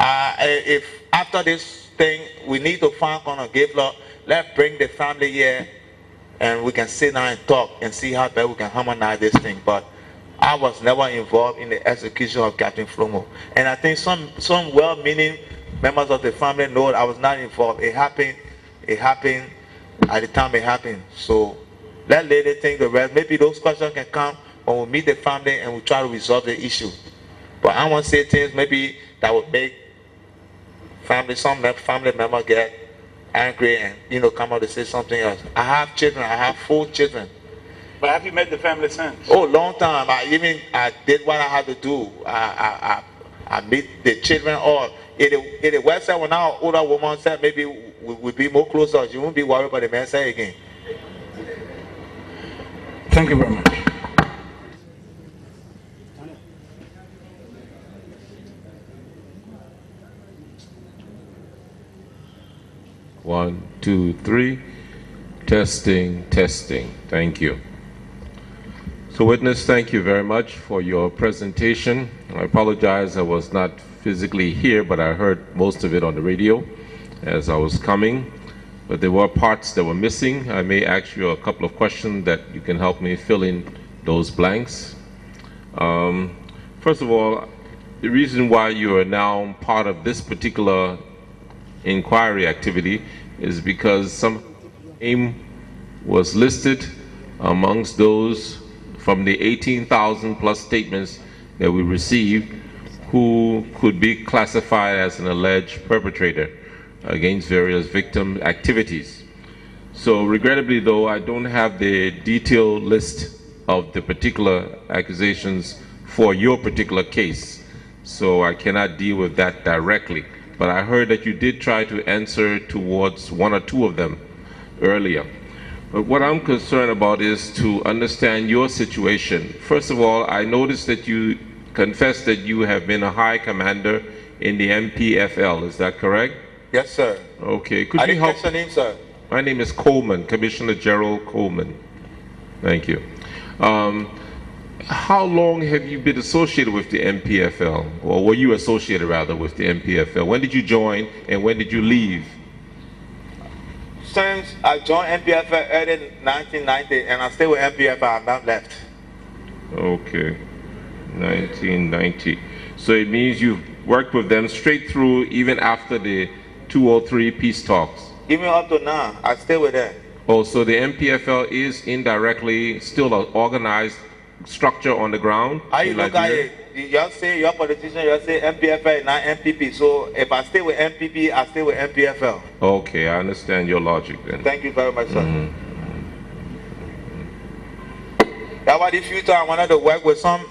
If after this thing, we need to find gonna give love, let's bring the family here and we can sit down and talk and see how best we can harmonize this thing. But I was never involved in the execution of Captain Flomo. And I think some well-meaning members of the family know I was not involved. It happened at the time it happened. So let lady think the rest. Maybe those questions can come when we meet the family and we try to resolve the issue. But I want to say things maybe that would make some family member get angry and come out to say something else. I have children. I have 4 children. But have you met the family since? Oh, long time. I did what I had to do. I meet the children, or if the West side, when our older woman said maybe we be more closer, you won't be worried about the man side again. Thank you very much. One, two, three. Testing, testing. Thank you. So witness, thank you very much for your presentation. I apologize I was not physically here, but I heard most of it on the radio as I was coming. But there were parts that were missing. I may ask you a couple of questions that you can help me fill in those blanks. First of all, the reason why you are now part of this particular inquiry activity is because some name was listed amongst those from the 18,000 plus statements that we received who could be classified as an alleged perpetrator against various victim activities. So regrettably though, I don't have the detailed list of the particular accusations for your particular case, so I cannot deal with that directly. But I heard that you did try to answer towards one or two of them earlier. But what I'm concerned about is to understand your situation. First of all, I noticed that you confessed that you have been a high commander in the NPFL. Is that correct? Yes, sir. Okay. Could I you didn't help? catch your name, sir. My name is Coleman, Commissioner Gerald Coleman. Thank you. How long have you been associated with the NPFL? Or were you associated rather with the NPFL? When did you join and when did you leave? Since I joined NPFL early 1990 and I stay with NPFL, I've not left. Okay, 1990. So it means you've worked with them straight through even after the 203 peace talks? Even up to now, I stay with them. Oh, so the NPFL is indirectly still an organized structure on the ground? How you look at it? You say your politician, you say NPFL, not NPP. So if I stay with NPP, I stay with NPFL. Okay, I understand your logic then. Thank you very much, sir. That's why the future I wanted to work with some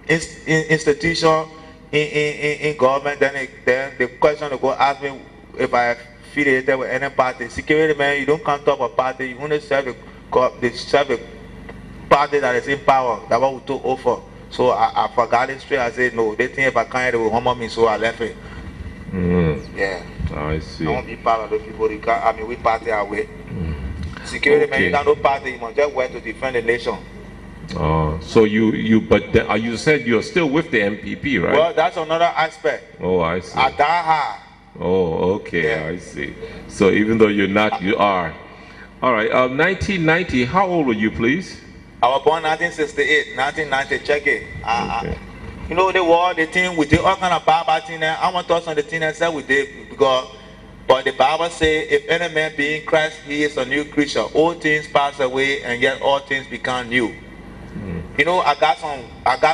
institution in government. Then the question to go ask me if I affiliated with any party. Security man, you don't come to a party. You only serve the party that is in power. That's what we took over. So I forgot it straight. I said no. They think if I can't, they will humble me. So I left it. Yeah. I see. I won't be part of those people. We party our way. Security man, you got no party. You must just work to defend the nation. So you said you're still with the MPP, right? Well, that's another aspect. Oh, I see. I die hard. Oh, okay, Yeah. I see. So even though you're not, you are. All right, 1990, how old were you, please? I was born 1968, 1990, check it. Okay. You know, the war, the thing, we did all kind of Bible thing there. I want to touch on the thing that said we did because, but the Bible says, if any man be in Christ, he is a new creature. All things pass away and yet all things become new. You know, I got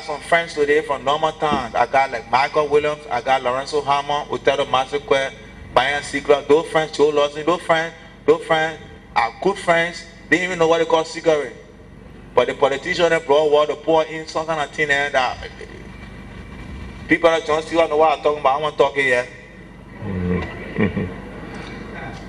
some friends today from normal towns. I got like Michael Williams, I got Lorenzo Hammer, Otero Massaquet, Brian Sigler. Those friends, Joe Lawson, those friends are good friends. They didn't even know what they call cigarette. But the politician that brought water, pour in some kind of thing there that people that don't still know what I'm talking about. I want to talk here.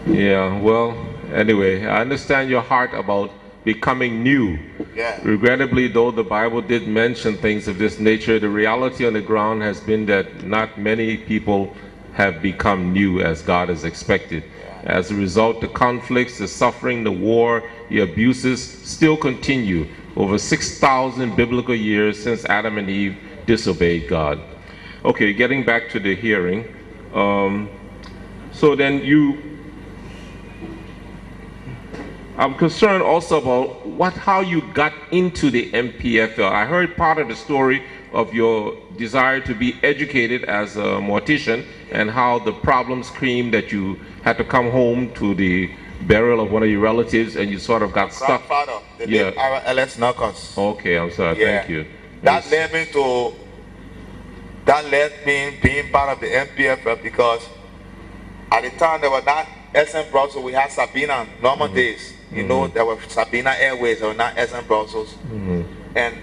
Yeah, well, anyway, I understand your heart about becoming new. Yeah. Regrettably, though, the Bible did mention things of this nature, the reality on the ground has been that not many people have become new as God has expected. As a result, the conflicts, the suffering, the war, the abuses still continue over 6,000 biblical years since Adam and Eve disobeyed God. Okay, getting back to the hearing. So then I'm concerned also about how you got into the NPFL. I heard part of the story of your desire to be educated as a mortician and how the problems came that you had to come home to the burial of one of your relatives and you sort of got stuck. Grandfather, the late L.S. Knuckles. Okay, I'm sorry. Yeah. Thank you. That led me being part of the NPFL because at the time there was not SM Brussels, we had Sabina normal days. You know, there were Sabina Airways, there were not SM Brussels. And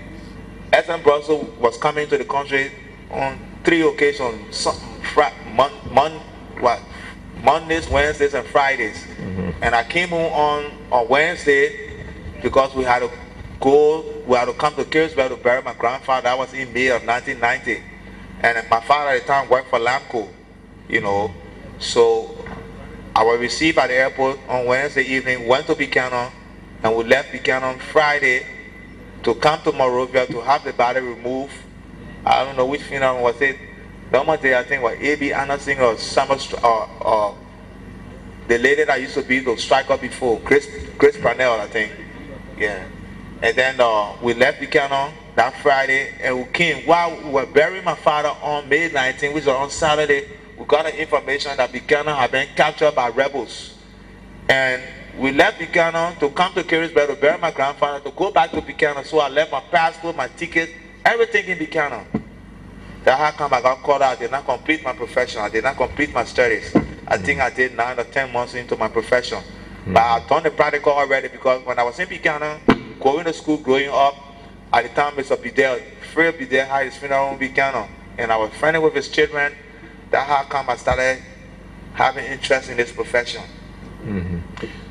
SM Brussels was coming to the country on 3 occasions, Mondays, Wednesdays, and Fridays. And I came home on Wednesday because we had to come to Kingsville to bury my grandfather. That was in May of 1990. And my father at the time worked for Lamco, you know. So I was received at the airport on Wednesday evening, went to Buchanan, and we left Buchanan Friday to come to Monrovia to have the body removed. I don't know which funeral was it. The one day I think was A.B. Anderson or or the lady that used to be the striker before, Chris Parnell, I think. Yeah. And then we left Buchanan that Friday, and we came while we were burying my father on May 19th, which was on Saturday. We got the information that Buchanan had been captured by rebels. And we left Buchanan to come to Kingsville to bury my grandfather, to go back to Buchanan. So I left my passport, my ticket, everything in Buchanan. That's how come I got caught out. I did not complete my profession. I did not complete my studies. I think I did 9 or 10 months into my profession. But I've done the practical already, because when I was in Buchanan, going to school, growing up, at the time Mr. Bidel, Fred Bidel had his funeral in Buchanan, and I was friendly with his children. That's how come I started having interest in this profession.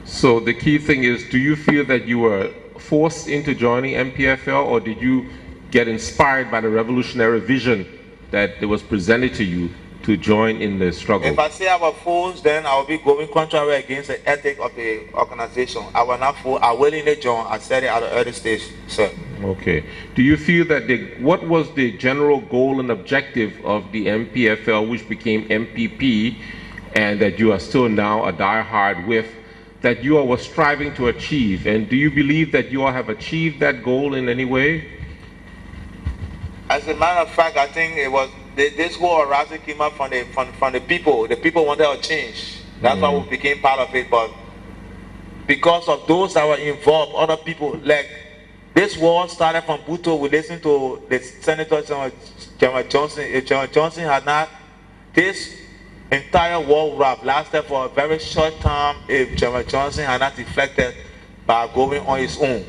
So the key thing is, do you feel that you were forced into joining NPFL, or did you get inspired by the revolutionary vision that was presented to you to join in the struggle? If I say I was forced, then I will be going contrary against the ethic of the organization. I will not force. I willingly join. I said it at an early stage, sir. Okay. Do you feel that what was the general goal and objective of the NPFL, which became MPP, and that you are still now a diehard with, that you all were striving to achieve? And do you believe that you all have achieved that goal in any way? As a matter of fact, I think it was this whole horizon came up from the people. The people wanted a change. That's why we became part of it. But because of those that were involved, other people, like this war started from Bhutto. We listened to the Senator General Johnson. If General Johnson had not, this entire war would have lasted for a very short time if General Johnson had not deflected by going on his own.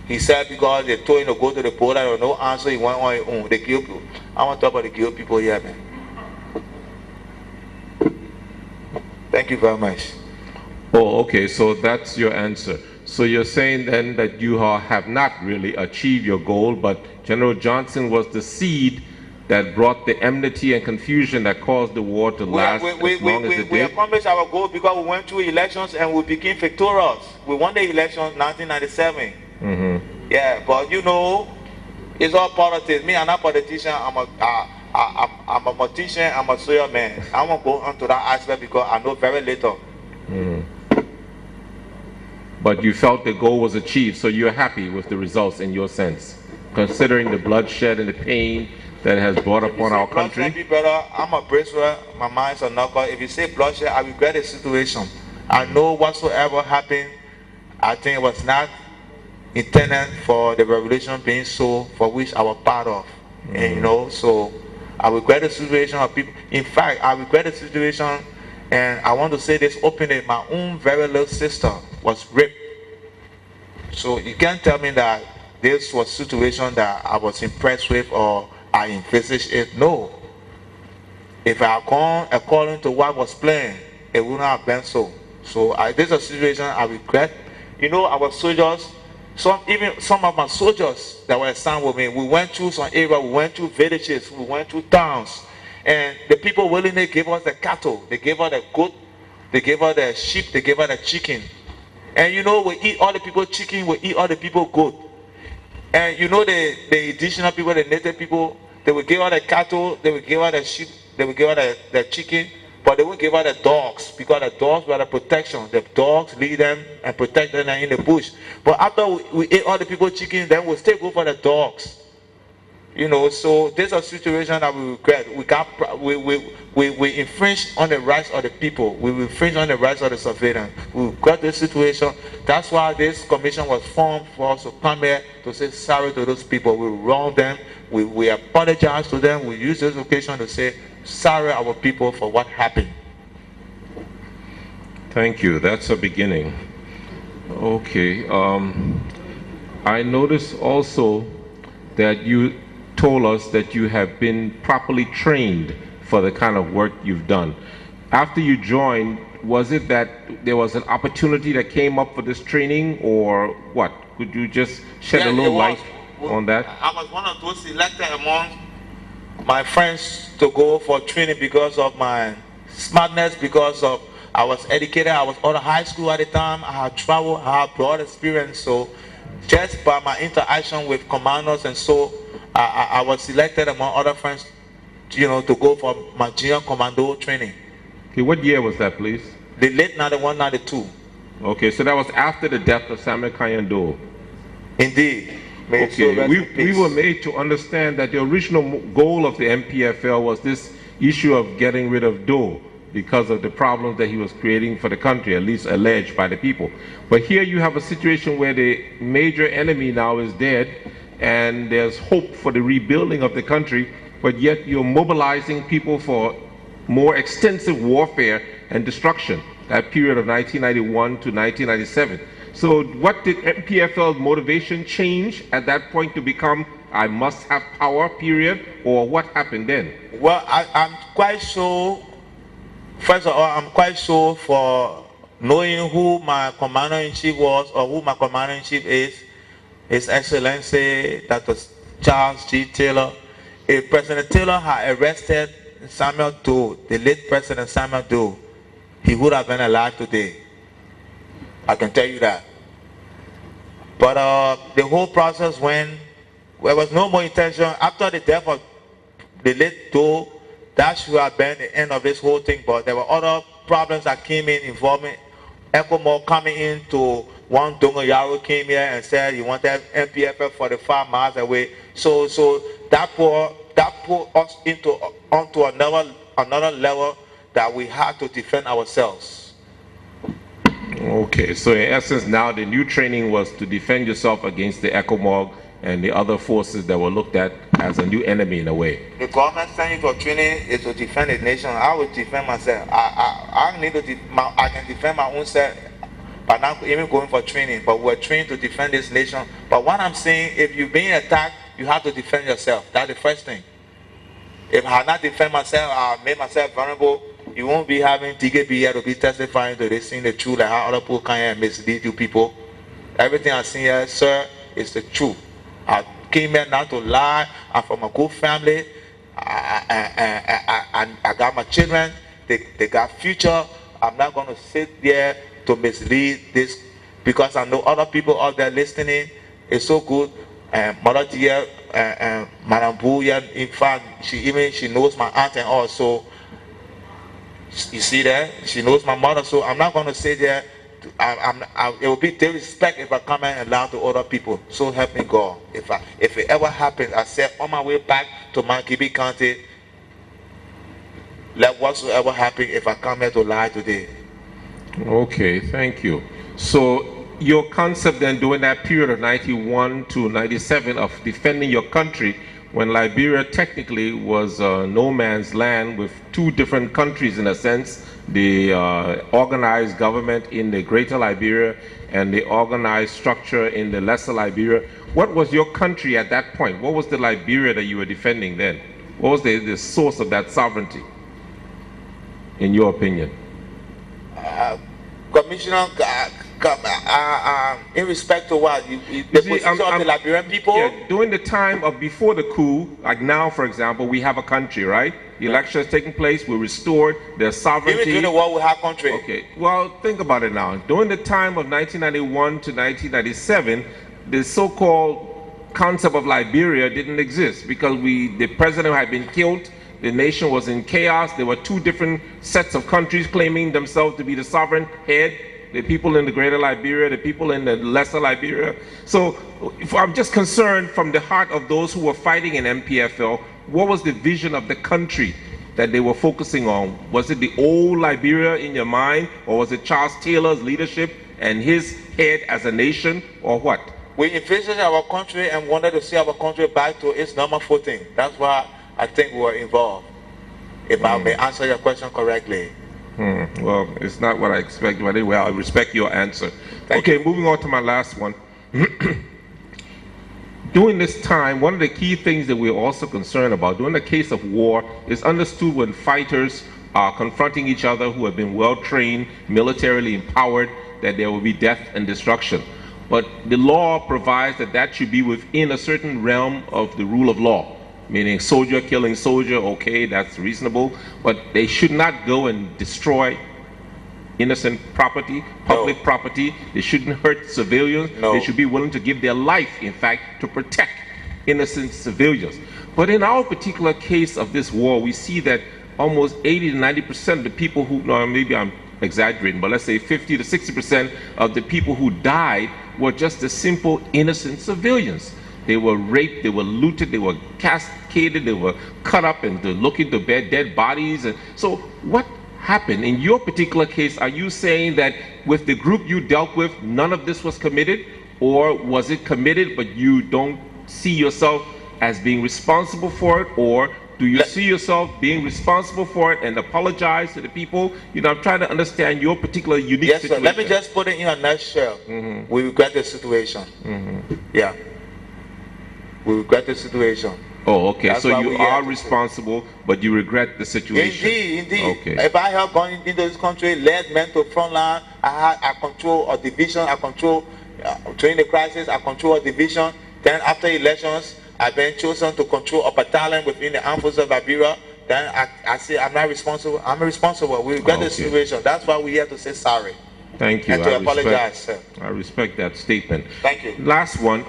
He said because they told him to go to the border, there was no answer, he went on his own. They killed people. I want to talk about the killed people here, man. Thank you very much. Oh, okay, so that's your answer. So you're saying then that you have not really achieved your goal, but General Johnson was the seed that brought the enmity and confusion that caused the war to last as long as it did? We accomplished our goal because we went through elections and we became victorious. We won the elections in 1997. Yeah, but you know, it's all politics. Me, I'm not a politician. I'm a mortician. I'm a soil man. I won't go on to that aspect because I know very little. But you felt the goal was achieved, so you're happy with the results in your sense, considering the bloodshed and the pain that has brought upon our country? Be better. I'm a Bracewell. My mind's a knuckle. If you say bloodshed, I regret the situation. I know whatsoever happened, I think it was not intended for the revolution being so, for which I was part of. And you know, so I regret the situation of people. In fact, I regret the situation, and I want to say this openly. My own very little sister was raped. So you can't tell me that this was a situation that I was impressed with or I envisaged it. No. If I had gone according to what was planned, it wouldn't have been so. So this is a situation I regret. You know, our soldiers, even some of my soldiers that were assigned with me, we went through some area, we went through villages, we went through towns, and the people willingly gave us the cattle, they gave us the goat, they gave us the sheep, they gave us the chicken. And you know, we eat all the people chicken, we eat all the people goat. And you know, the additional people, the native people, they will give us the cattle, they will give us the sheep, they will give us the chicken, but they won't give us the dogs, because the dogs were the protection. The dogs lead them and protect them in the bush. But after we ate all the people chicken, then we'll still go for the dogs. You know, so this is a situation that we regret. We infringe on the rights of the people. We infringe on the rights of the civilians. We regret this situation. That's why this commission was formed, for us to come here to say sorry to those people. We wronged them. We apologize to them. We use this occasion to say sorry our people for what happened. Thank you. That's a beginning. Okay. I noticed also that you told us that you have been properly trained for the kind of work you've done. After you joined, was it that there was an opportunity that came up for this training, or what? Could you just shed a little light on that? I was one of those selected among my friends to go for training because of my smartness, because of I was educated, I was out of high school at the time, I had traveled, I had broad experience, so just by my interaction with commanders, and so I was selected among other friends, to go for my junior commando training. Okay, what year was that, please? The late 91, 92. Okay, so that was after the death of Samuel Kanyando. Indeed. Okay, we were made to understand that the original goal of the NPFL was this issue of getting rid of Doe because of the problems that he was creating for the country, at least alleged by the people. But here you have a situation where the major enemy now is dead, and there's hope for the rebuilding of the country, but yet you're mobilizing people for more extensive warfare and destruction, that period of 1991 to 1997. So what did NPFL's motivation change at that point to become I must have power period, or what happened then? Well, I'm quite sure, first of all, I'm quite sure for knowing who my commander-in-chief was, or who my commander-in-chief is, His Excellency Dr. Charles G. Taylor. If President Taylor had arrested Samuel Doe, the late President Samuel Doe, he would have been alive today. I can tell you that. But the whole process, when there was no more intention, after the death of the late Doe, that should have been the end of this whole thing. But there were other problems that came in involving ECOMOG coming into one Dongo Yaro came here and said he wanted NPFL 45 miles away. So that put us onto another level that we had to defend ourselves. Okay, so in essence now the new training was to defend yourself against the ECOMOG and the other forces that were looked at as a new enemy in a way. The government sending for training is to defend the nation. I will defend myself. I can defend my own self by not even going for training, but we're trained to defend this nation. But what I'm saying, if you're being attacked, you have to defend yourself. That's the first thing. If I had not defend myself, I made myself vulnerable, you won't be having TKB here to be testifying to this, seeing the truth, like how other people come here and mislead you people. Everything I see here, sir, is the truth. I came here not to lie. I'm from a good family. I got my children. They got future. I'm not going to sit there to mislead this, because I know other people out there listening. It's so good. Mother dear, Madam Boo, in fact, she knows my aunt and all. So you see that she knows my mother. So I'm not going to say that. It will be disrespect if I come and lie to other people. So help me God. If it ever happens, I said on my way back to Mankibi County, let whatsoever happen if I come here to lie today. Okay, thank you. So your concept then during that period of 91 to 97 of defending your country, when Liberia technically was no man's land with two different countries in a sense, the organized government in the greater Liberia and the organized structure in the lesser Liberia. What was your country at that point? What was the Liberia that you were defending then? What was the source of that sovereignty, in your opinion? Commissioner, in respect to what? The position of the Liberian people? Yeah, during the time of before the coup, like now, for example, we have a country, right? The election is taking place, we're restored, there's sovereignty. Even during the war, we have country. Okay, well, think about it now. During the time of 1991 to 1997, the so-called concept of Liberia didn't exist because the president had been killed, the nation was in chaos, there were two different sets of countries claiming themselves to be the sovereign head, the people in the greater Liberia, the people in the lesser Liberia. So if I'm just concerned from the heart of those who were fighting in NPFL, what was the vision of the country that they were focusing on? Was it the old Liberia in your mind, or was it Charles Taylor's leadership and his head as a nation, or what? We envisioned our country and wanted to see our country back to its normal footing. That's why I think we were involved, if I may answer your question correctly. Well, it's not what I expected, but anyway, I respect your answer. Okay, moving on to my last one. during this time, one of the key things that we're also concerned about during the case of war is understood when fighters are confronting each other who have been well trained, militarily empowered, that there will be death and destruction. But the law provides that that should be within a certain realm of the rule of law, meaning soldier killing soldier, okay, that's reasonable, but they should not go and destroy innocent property, public property. They shouldn't hurt civilians. They should be willing to give their life, in fact, to protect innocent civilians. But in our particular case of this war, we see that almost 80 to 90% of the people who, no, maybe I'm exaggerating, but let's say 50 to 60% of the people who died were just the simple innocent civilians. They were raped, they were looted, they were cascaded, they were cut up and they're looking to dead bodies. And so what happened in your particular case? Are you saying that with the group you dealt with, none of this was committed, or was it committed but you don't see yourself as being responsible for it, or do you see yourself being responsible for it and apologize to the people? You know, I'm trying to understand your particular unique situation. Sir. Let me just put it in a nutshell. We regret the situation. Yeah. We regret the situation. Oh, okay. That's So you are responsible, but you regret the situation. Indeed. Okay. If I have gone into this country, led men to front line, I control a division, I control, during the crisis, I control a division. Then after elections, I've been chosen to control a battalion within the armed forces of Liberia. Then I say I'm not responsible. I'm responsible. We regret the situation. That's why we're here to say sorry. Thank you. And to apologize, sir. I respect that statement. Thank you. Last one.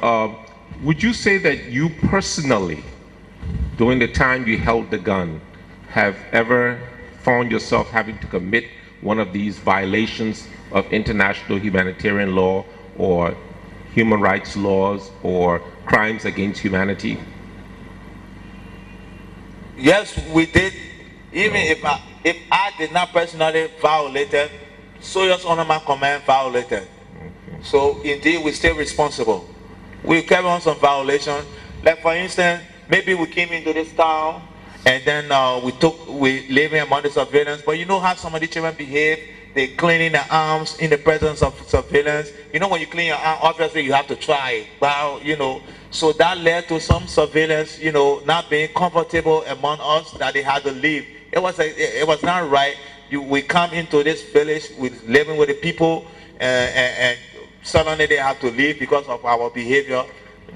Would you say that you personally, during the time you held the gun, have ever found yourself having to commit one of these violations of international humanitarian law or human rights laws or crimes against humanity? Yes, we did. Even if I did not personally violate it, soldiers under my command violated. Okay. So indeed, we stay responsible. We carry on some violations. Like for instance, maybe we came into this town and then we living among the surveillance. But you know how some of the children behave? They cleaning their arms in the presence of surveillance. You know, when you clean your arm, obviously you have to try it. Well, you know, so that led to some surveillance, you know, not being comfortable among us, that they had to leave. It was not right. We come into this village with living with the people, and suddenly they have to leave because of our behavior.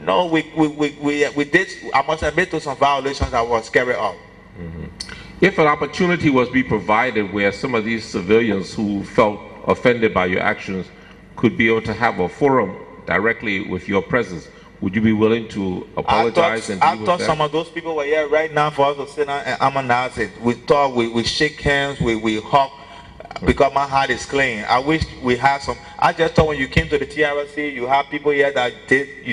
No, we did. I must admit to some violations that was carried out. If an opportunity was to be provided where some of these civilians who felt offended by your actions could be able to have a forum directly with your presence, would you be willing to apologize and deal with that? I thought some of those people were here right now for us to sit down and harmonize it. We talk, we shake hands, we hug, because my heart is clean. I wish we had some. I just thought when you came to the TRC, you have people here that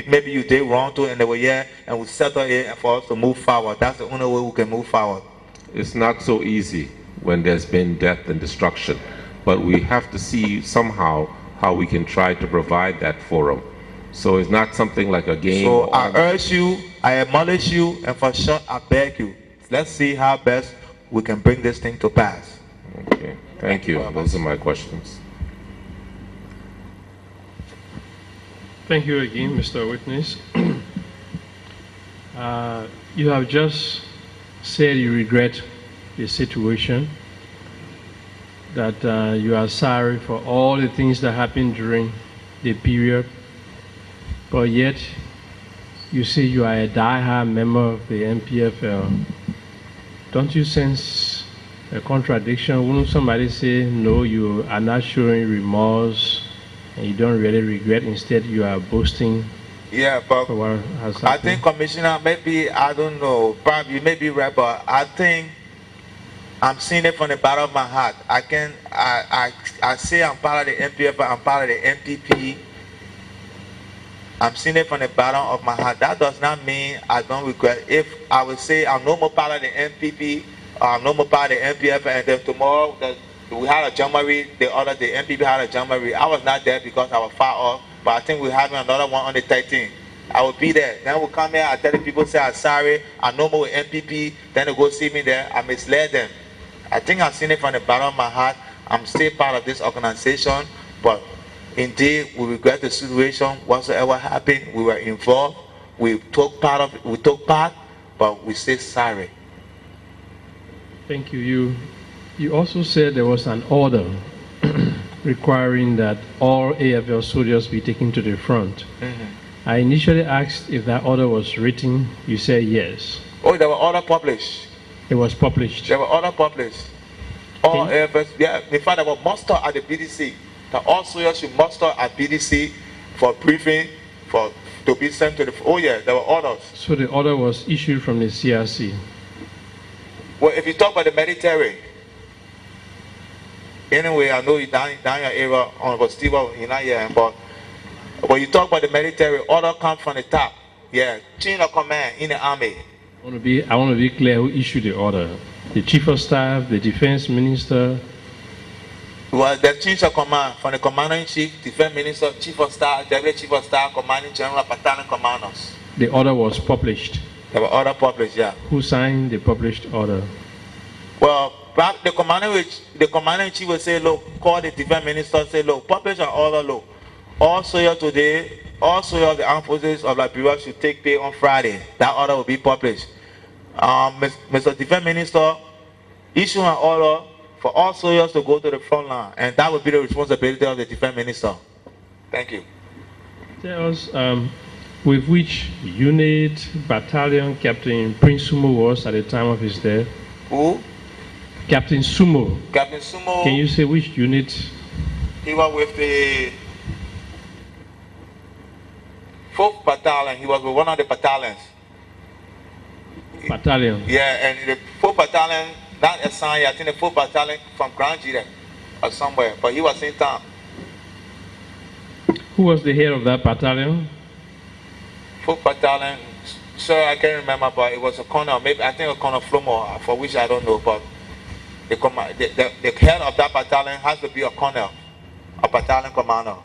maybe you did wrong to, and they were here, and we settle it and for us to move forward. That's the only way we can move forward. It's not so easy when there's been death and destruction, but we have to see somehow how we can try to provide that forum. So it's not something like a game. So I urge you, I admonish you, and for sure I beg you, let's see how best we can bring this thing to pass. Okay, thank you. Those are my questions. Thank you again, Mr. Witness. You have just said you regret the situation, that you are sorry for all the things that happened during the period, but yet you say you are a die-hard member of the NPFL. Don't you sense a contradiction? Wouldn't somebody say, no, you are not showing remorse and you don't really regret, instead you are boasting? Yeah, but for what has happened? I think, Commissioner, maybe, I don't know, probably you may be right, but I think I'm seeing it from the bottom of my heart. I say I'm part of the NPFL, I'm part of the NPP. I'm seeing it from the bottom of my heart. That does not mean I don't regret. If I would say I'm no more part of the NPP, I'm no more part of the NPFL, and then tomorrow we had a Jamboree, the NPP had a Jamboree. I was not there because I was far off. But I think we're having another one on the 13th. I will be there. Then we'll come here, I tell the people, say, I'm sorry, I'm no more with NPP. Then they go see me there. I misled them. I think I've seen it from the bottom of my heart. I'm still part of this organization. But indeed, we regret the situation. Whatsoever happened, we were involved. we took part, but we say sorry. Thank you. You also said there was an order requiring that all AFL soldiers be taken to the front. I initially asked if that order was written. You said yes. Oh, there were order published. It was published. There were order published. All AFL, yeah. In fact, there were muster at the BDC. That all soldiers should muster at BDC for briefing, to be sent to the. Oh yeah, there were orders. So the order was issued from the CRC. Well, if you talk about the military, anyway, I know you down your area on Steve, you're not here, but when you talk about the military, order comes from the top. Yeah, chain of command in the army. I want to be clear who issued the order. The Chief of Staff, the Defense Minister. Well, the chain of command from the Commander-in-Chief, Defense Minister, Chief of Staff, Deputy Chief of Staff, Commanding General, Battalion Commanders. The order was published. There were order published, yeah. Who signed the published order? Well, the Commander-in-Chief will say, look, call the Defense Minister, say, look, publish an order, look. All soldiers today, all soldiers of the armed forces of Liberia should take pay on Friday. That order will be published. Mr. Defense Minister, issue an order for all soldiers to go to the front line, and that will be the responsibility of the Defense Minister. Thank you. Tell us with which unit, battalion Captain Prince Sumo was at the time of his death? Who? Captain Sumo. Captain Sumo. Can you say which unit? He was with the 4th Battalion. He was with one of the battalions. Battalion? Yeah, and the 4th Battalion, not assigned, I think the 4th Battalion from Grand Bassa or somewhere, but he was in town. Who was the head of that battalion? 4th Battalion, sir, I can't remember, but it was a colonel, maybe I think a Colonel Flomo, for which I don't know, but the head of that battalion has to be a colonel, a battalion commander.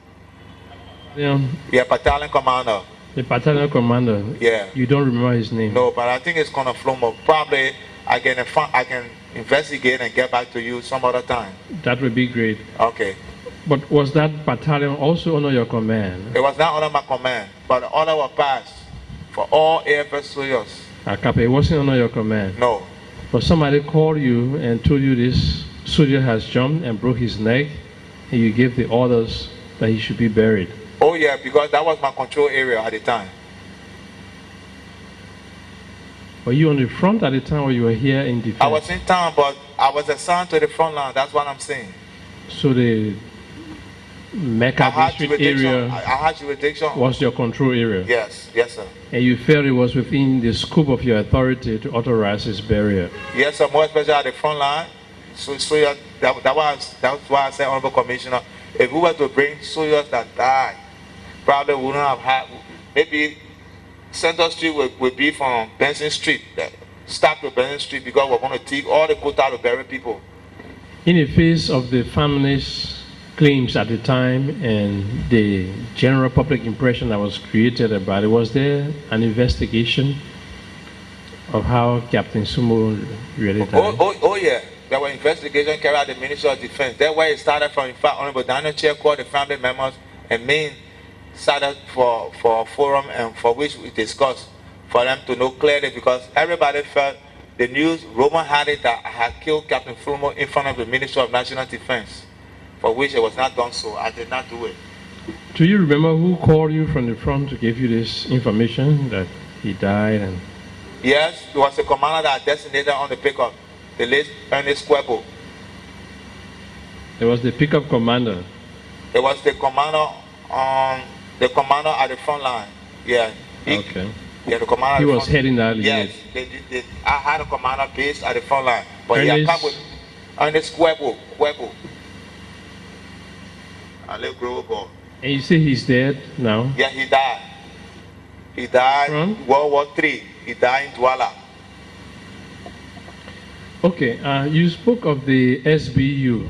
Yeah, battalion commander. The battalion commander? Yeah. You don't remember his name? No, but I think it's Colonel Flomo. Probably I can investigate and get back to you some other time. That would be great. Okay. But was that battalion also under your command? It was not under my command, but the order was passed for all AFL soldiers. Akape, it wasn't under your command? No. But somebody called you and told you this soldier has jumped and broke his neck, and you gave the orders that he should be buried. Oh yeah, because that was my control area at the time. Were you on the front at the time, or you were here in defense? I was in town, but I was assigned to the front line. That's what I'm saying. So the Mecca district area I had jurisdiction. Was your control area? Yes, yes, sir. And you felt it was within the scope of your authority to authorize his burial? Yes, sir, more especially at the front line. That's why I said, Honorable Commissioner, if we were to bring soldiers that died, probably wouldn't have had, maybe Center Street would be from Benson Street, stop to Benson Street, because we're going to take all the quota to bury people. In the face of the family's claims at the time and the general public impression that was created about it, was there an investigation of how Captain Sumo really died? Oh yeah. There were investigations carried out the Ministry of Defense. That's where it started from. In fact, Honorable Daniel Chair called the family members and main started for a forum and for which we discussed for them to know clearly, because everybody felt the news, Roman had it that I had killed Captain Fulmo in front of the Ministry of National Defense, for which it was not done, so I did not do it. Do you remember who called you from the front to give you this information that he died? And yes, it was the commander that designated on the pickup, the late Ernest Quebo. It was the pickup commander? It was the commander at the front line. Yeah. Okay. Yeah, the commander. He was heading that unit. Yes, I had a commander based at the front line, but he had come with Ernest Quebo. I live Grove. And you say he's dead now? Yeah, he died. He died in World War III. He died in Douala. Okay, you spoke of the SBU.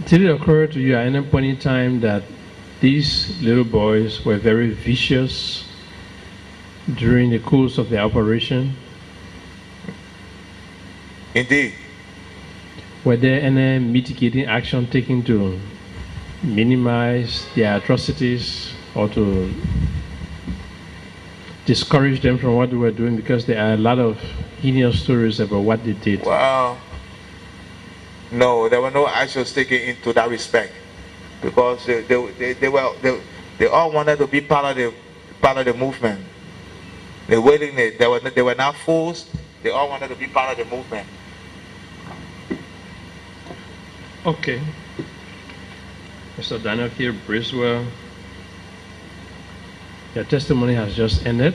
Did it occur to you at any point in time that these little boys were very vicious during the course of the operation? Indeed. Were there any mitigating action taken to minimize their atrocities or to discourage them from what they were doing, because there are a lot of heinous stories about what they did. Well, no, there were no actions taken into that respect, because they all wanted to be part of the movement. They were not forced. They all wanted to be part of the movement. Okay. Mr. Daniel K. Bracewell, your testimony has just ended.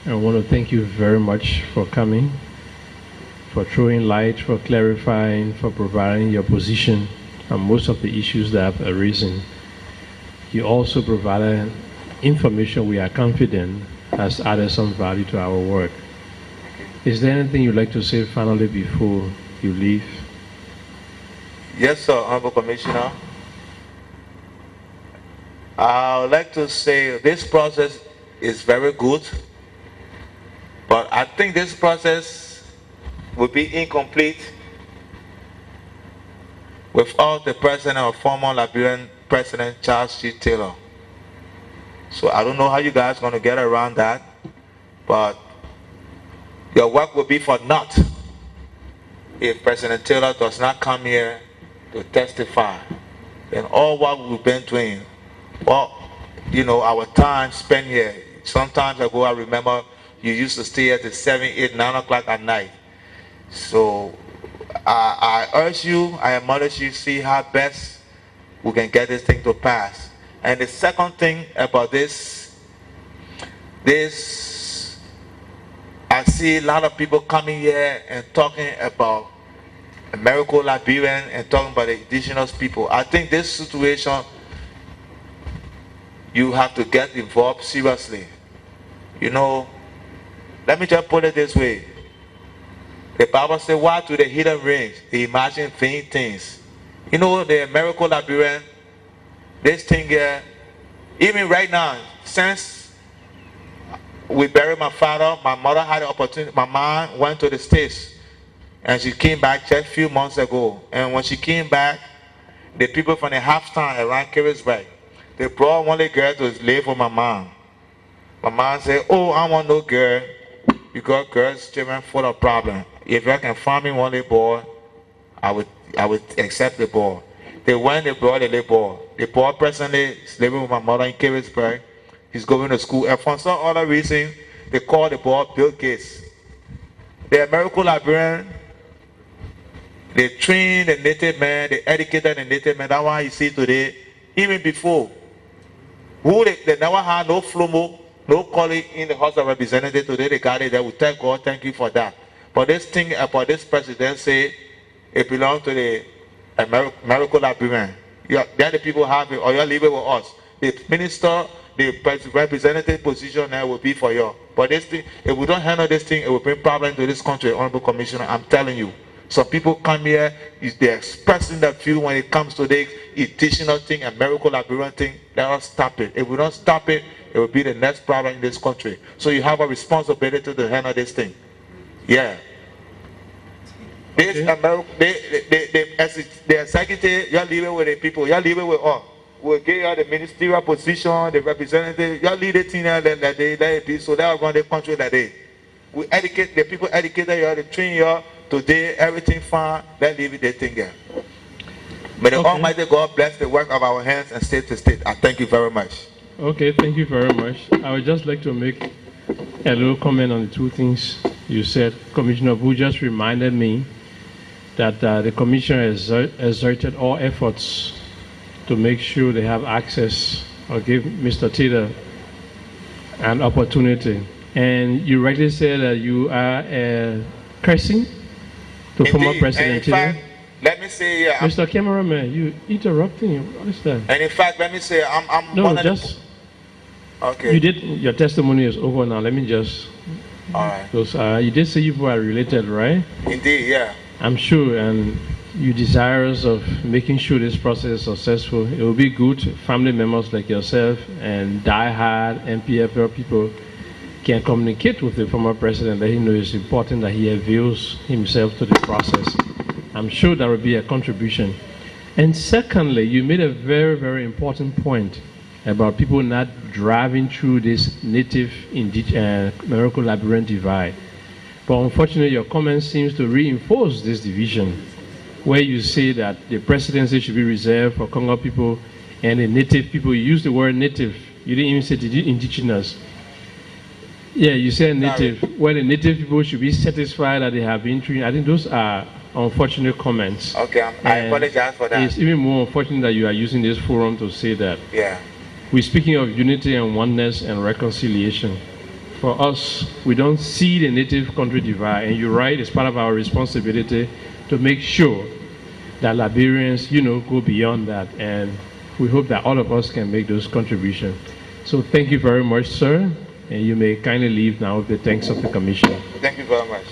I want to thank you very much for coming, for throwing light, for clarifying, for providing your position on most of the issues that have arisen. You also provided information we are confident has added some value to our work. Is there anything you'd like to say finally before you leave? Yes, sir, Honorable Commissioner. I would like to say this process is very good, but I think this process will be incomplete without the president of former Liberian President Charles G. Taylor. So I don't know how you guys are going to get around that, but your work will be for naught if President Taylor does not come here to testify. And all what we've been doing, well, our time spent here. Sometimes ago, I remember you used to stay at 7, 8, 9 o'clock at night. So I urge you, I admonish you, see how best we can get this thing to pass. And the second thing about this, I see a lot of people coming here and talking about American Liberian and talking about the indigenous people. I think this situation, you have to get involved seriously. Let me just put it this way. The Bible says, why to the hidden range, they imagine vain things. The American Liberian, this thing here, even right now, since we buried my father, my mother had the opportunity, my mom went to the States, and she came back just a few months ago. And when she came back, the people from the half-town around Carisburg, they brought one little girl to live with my mom. My mom said, oh, I want no girl, because girls, children full of problems. If you can find me one little boy, I would accept the boy. They went, they brought the little boy. The boy presently is living with my mother in Carisburg. He's going to school. And for some other reason, they call the boy Bill Gates. The American Liberian, they train the native man, they educated the native man. That's why you see today, even before, they never had no FLOMO, no colleague in the House of Representatives. Today they got it. They will tell God, thank you for that. But this thing about this presidency, it belongs to the American Liberian. Then the people have it, or you leave it with us. The minister, the representative position now will be for you. But this thing, if we don't handle this thing, it will bring problems to this country, Honorable Commissioner. I'm telling you. Some people come here, they're expressing their view when it comes to the additional thing, American Liberian thing. Let us stop it. If we don't stop it, it will be the next problem in this country. So you have a responsibility to handle this thing. Yeah. This American, the executive, you're leaving with the people, you're leaving with us. We'll give you the ministerial position, the representative, you're leading the thing that they be, so they'll run the country that day. We educate the people, educated you, they train you. Today, everything fine, let's leave it the thing here. May the Almighty God bless the work of our hands and state to state. I thank you very much. Okay, thank you very much. I would just like to make a little comment on the two things you said. Commissioner Vu just reminded me that the commissioner has exerted all efforts to make sure they have access or give Mr. Taylor an opportunity. And you rightly said that you are a cursing to former President Taylor. Let me say, Mr. Cameraman, you interrupting. What is that? And in fact, let me say, I'm no, one just. Okay. You did. Your testimony is over now. Let me just. All right. Because you did say you were related, right? Indeed, yeah. I'm sure, and you desirous of making sure this process is successful. It will be good. Family members like yourself and die-hard NPFL people can communicate with the former president, that he knows it's important that he avails himself to the process. I'm sure that will be a contribution. And secondly, you made a very, very important point. about people not driving through this native numerical labyrinth divide. But unfortunately, your comment seems to reinforce this division, where you say that the presidency should be reserved for Congo people and the native people. You use the word native. You didn't even say the indigenous. Yeah, you said native. Well, the native people should be satisfied that they have been treated. I think those are unfortunate comments. Okay, I apologize for that. It's even more unfortunate that you are using this forum to say that. Yeah. We're speaking of unity and oneness and reconciliation. For us, we don't see the native country divide, and you're right, it's part of our responsibility to make sure that Liberians, go beyond that, and we hope that all of us can make those contributions. So thank you very much, sir, and you may kindly leave now with the thanks of the Commission. Thank you very much.